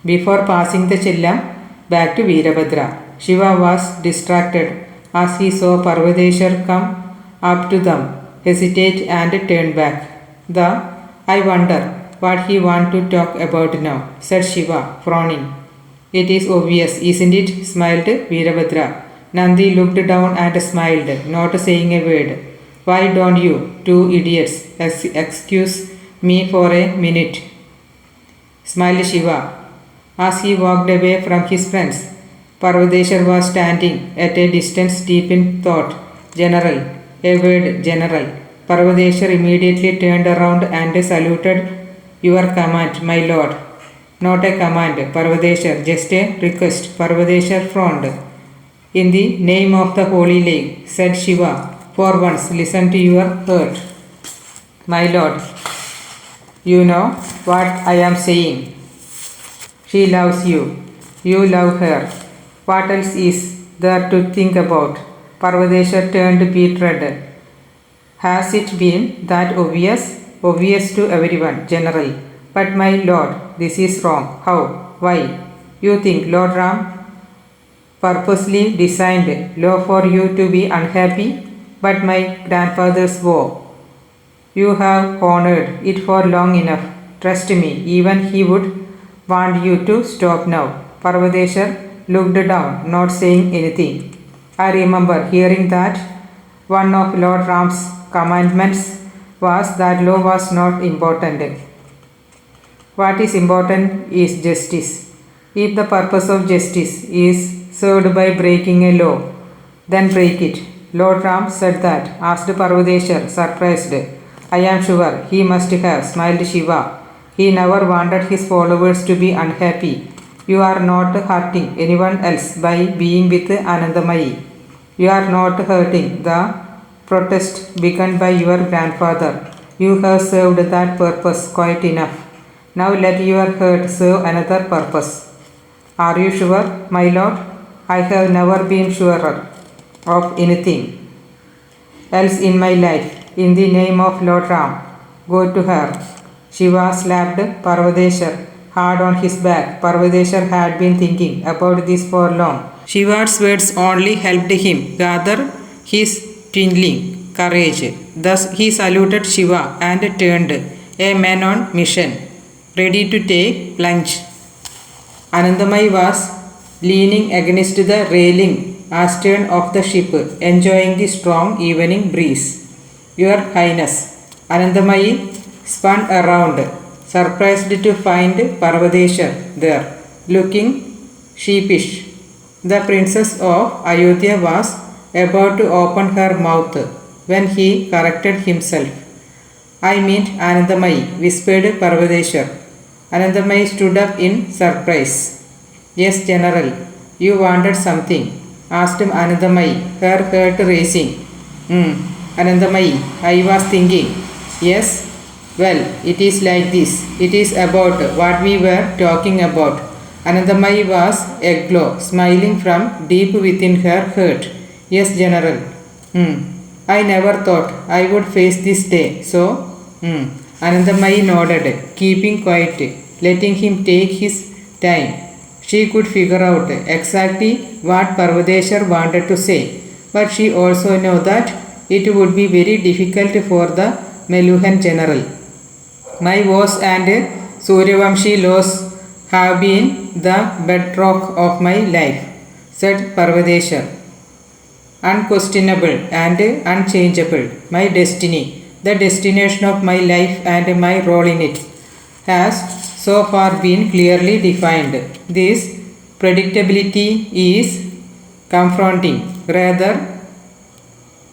before passing the chillam back to Veerabhadra. Shiva was distracted as he saw Parvadeshar come up to them, hesitate and turn back. I wonder what he want to talk about now, said Shiva, frowning. It is obvious, isn't it? Smiled Veerabhadra. Nandi looked down and smiled, not saying a word. Why don't you two idiots excuse me for a minute? Smiled Shiva. As he walked away from his friends, Parvadeshwar was standing at a distance deep in thought. General, a word, General. Parvadeshwar immediately turned around and saluted. Your command, my lord. Not a command, Parvadeshwar, just a request. Parvadeshwar frowned. In the name of the Holy Lake, said Shiva, for once listen to your heart. My lord, you know what I am saying. She loves you. You love her. What else is there to think about? Parvadeshwar turned beet red. Has it been that obvious? Obvious to everyone, General. But my lord, this is wrong. How? Why? You think Lord Ram purposely designed law for you to be unhappy? But my grandfather's vow, you have honored it for long enough. Trust me, even he would want you to stop now. Parvadeshwar looked down, not saying anything. I remember hearing that one of Lord Ram's commandments was that law was not important. What is important is justice. If the purpose of justice is served by breaking a law, then break it. Lord Ram said that, asked Parvadeshwar, surprised. I am sure he must have, smiled Shiva. He never wanted his followers to be unhappy. You are not hurting anyone else by being with Anandamayi. You are not hurting the protest begun by your grandfather. You have served that purpose quite enough. Now let your hurt serve another purpose. Are you sure, my lord? I have never been surer of anything else in my life. In the name of Lord Ram, go to her. Shiva slapped Parvadeshwar hard on his back. Parvadeshwar had been thinking about this for long. Shiva's words only helped him gather his dwindling courage. Thus he saluted Shiva and turned, a man on mission, ready to take plunge. Anandamayi was leaning against the railing astern of the ship, enjoying the strong evening breeze. Your Highness. Anandamayi spun around, surprised to find Parvadeshwar there, looking sheepish. The princess of Ayodhya was about to open her mouth when he corrected himself. I meant Anandamayi, whispered Parvadeshwar. Anandamayi stood up in surprise. Yes, General, you wanted something, asked Anandamayi, her heart racing. Anandamayi, I was thinking. Yes? Well, it is like this. It is about what we were talking about. Anandamayi was aglow, smiling from deep within her heart. Yes, General. I never thought I would face this day, so... Anandamayi nodded, keeping quiet, letting him take his time. She could figure out exactly what Parvadeshwar wanted to say, but she also knew that it would be very difficult for the Meluhan general. My woes and Suryavamshi laws have been the bedrock of my life, said Parvadeshwar. Unquestionable and unchangeable, my destiny, the destination of my life and my role in it, has so far been clearly defined. This predictability is confronting, rather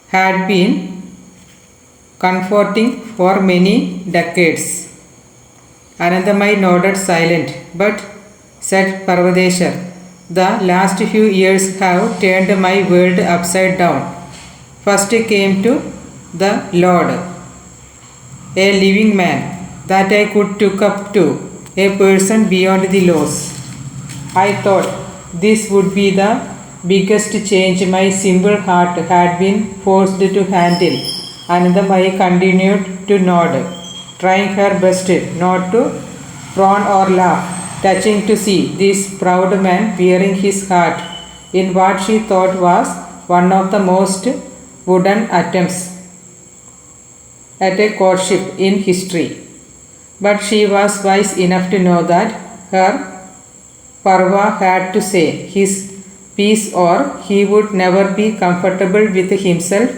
had been comforting for many decades. Anandamayi nodded silent, but said Parvadeshwar, the last few years have turned my world upside down. First came to the Lord, a living man that I could look up to, a person beyond the laws. I thought this would be the biggest change my simple heart had been forced to handle. Anandamayi continued to nod, trying her best not to frown or laugh, touching to see this proud man wearing his heart in what she thought was one of the most wooden attempts at a courtship in history. But she was wise enough to know that her parva had to say his piece or he would never be comfortable with himself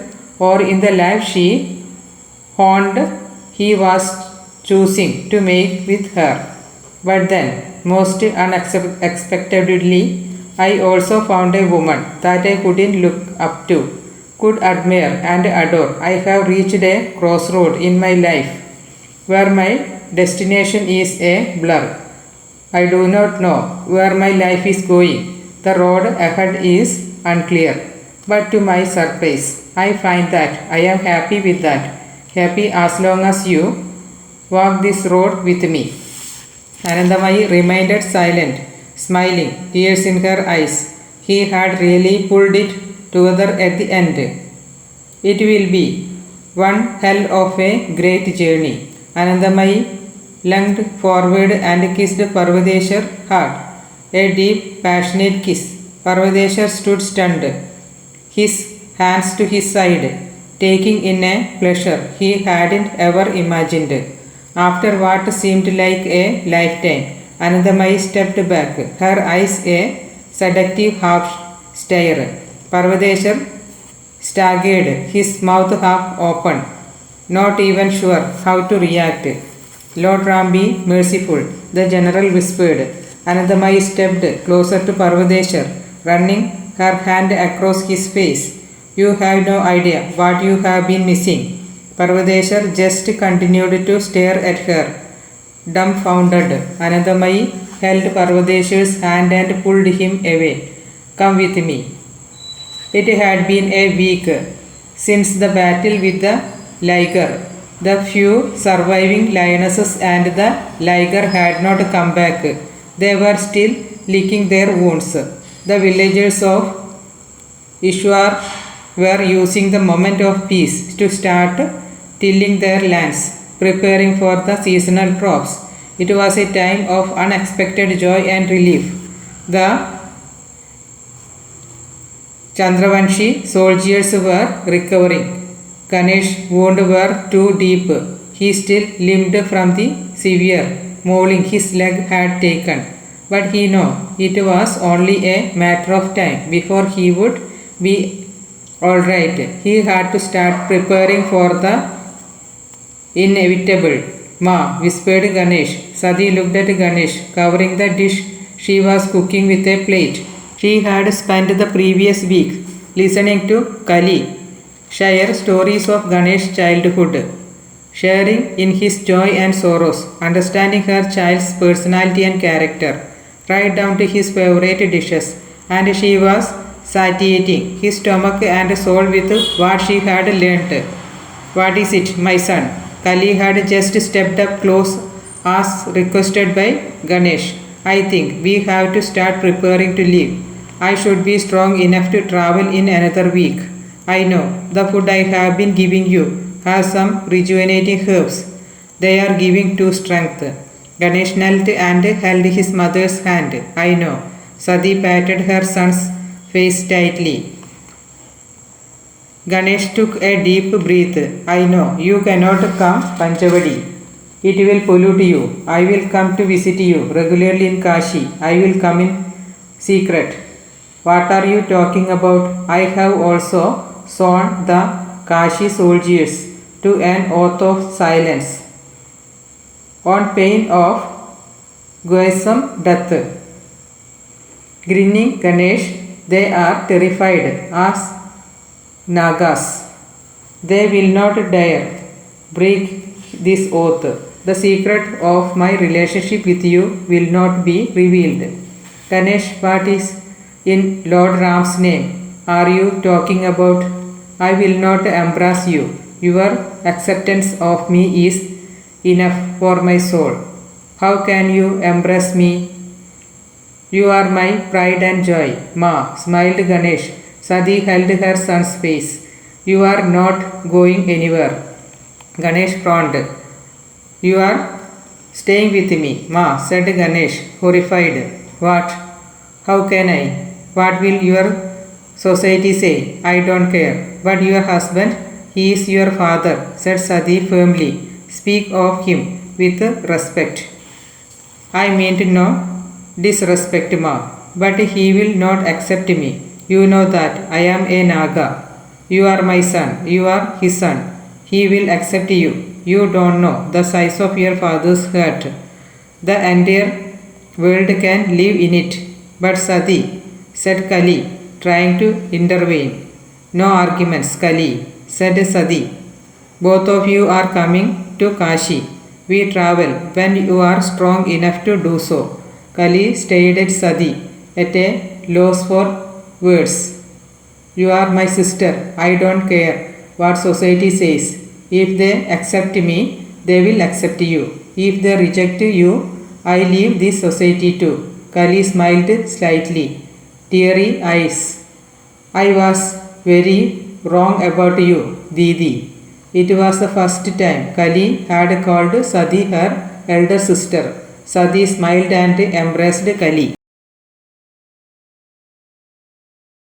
or in the life she owned he was choosing to make with her. But then, most unexpectedly, I also found a woman that I couldn't look up to, could admire and adore. I have reached a crossroad in my life where my destination is a blur. I do not know where my life is going. The road ahead is unclear. But to my surprise, I find that I am happy with that. Happy as long as you walk this road with me. Anandamayi remained silent, smiling, tears in her eyes. He had really pulled it together at the end. It will be one hell of a great journey. Anandamayi lunged forward and kissed Parvadeshwar's heart. A deep, passionate kiss. Parvadeshwar stood stunned, his hands to his side, taking in a pleasure he hadn't ever imagined. After what seemed like a lifetime, Anandamayi stepped back, her eyes a seductive half stare. Parvadeshwar staggered, his mouth half open, not even sure how to react. Lord Ram be merciful, the general whispered. Anandamayi stepped closer to Parvadeshwar, running her hand across his face. You have no idea what you have been missing. Parvadeshwar just continued to stare at her, dumbfounded. Anandamayi held Parvadeshwar's hand and pulled him away. Come with me. It had been a week since the battle with the liger. The few surviving lionesses and the liger had not come back. They were still licking their wounds. The villagers of Ishwar were using the moment of peace to start tilling their lands, preparing for the seasonal crops. It was a time of unexpected joy and relief. The Chandravanshi soldiers were recovering. Ganesh's wounds were too deep. He still limped from the severe mauling his leg had taken. But he knew it was only a matter of time before he would be all right. He had to start preparing for the inevitable. Ma, whispered Ganesh. Sati looked at Ganesh, covering the dish she was cooking with a plate. She had spent the previous week listening to Kali share stories of Ganesh's childhood, sharing in his joy and sorrows, understanding her child's personality and character, right down to his favorite dishes, and she was satiating his stomach and soul with what she had learnt. What is it, my son? Kali had just stepped up close as requested by Ganesh. I think we have to start preparing to leave. I should be strong enough to travel in another week. I know the food I have been giving you has some rejuvenating herbs. They are giving to strength. Ganesh knelt and held his mother's hand. I know. Sati patted her son's face tightly. Ganesh took a deep breath. I know you cannot come Panchavadi. It will pollute you. I will come to visit you regularly in Kashi. I will come in secret. What are you talking about? I have also sworn the Kashi soldiers to an oath of silence on pain of gruesome death. Grinning Ganesh, they are terrified as NÅGAS. They will not dare break this oath. The secret of my relationship with you will not be revealed. Ganesh, what is in Lord Ram's name are you talking about? I will not embrace you. Your acceptance of me is enough for my soul. How can you embrace me? You are my pride and joy. Ma, smiled Ganesh. Sati held her son's face. You are not going anywhere. Ganesh frowned. You are staying with me, Ma, said Ganesh, horrified. What? How can I? What will your society say? I don't care. But your husband, He is your father, said Sati firmly. Speak of him with respect. I meant no disrespect, ma, but he will not accept me. You know that I am a Naga. You are my son. You are his son. He will accept you. You don't know the size of your father's heart. The entire world can live in it. But Sati, said Kali, trying to intervene. No arguments, Kali, said Sati. Both of you are coming to Kashi. We travel when you are strong enough to do so. Kali stared at Sati, at a loss for words. You are my sister. I don't care what society says. If they accept me, they will accept you. If they reject you, I leave this society too. Kali smiled slightly, teary eyes. I was very wrong about you, Didi. It was the first time Kali had called Sati her elder sister. Sati smiled and embraced Kali.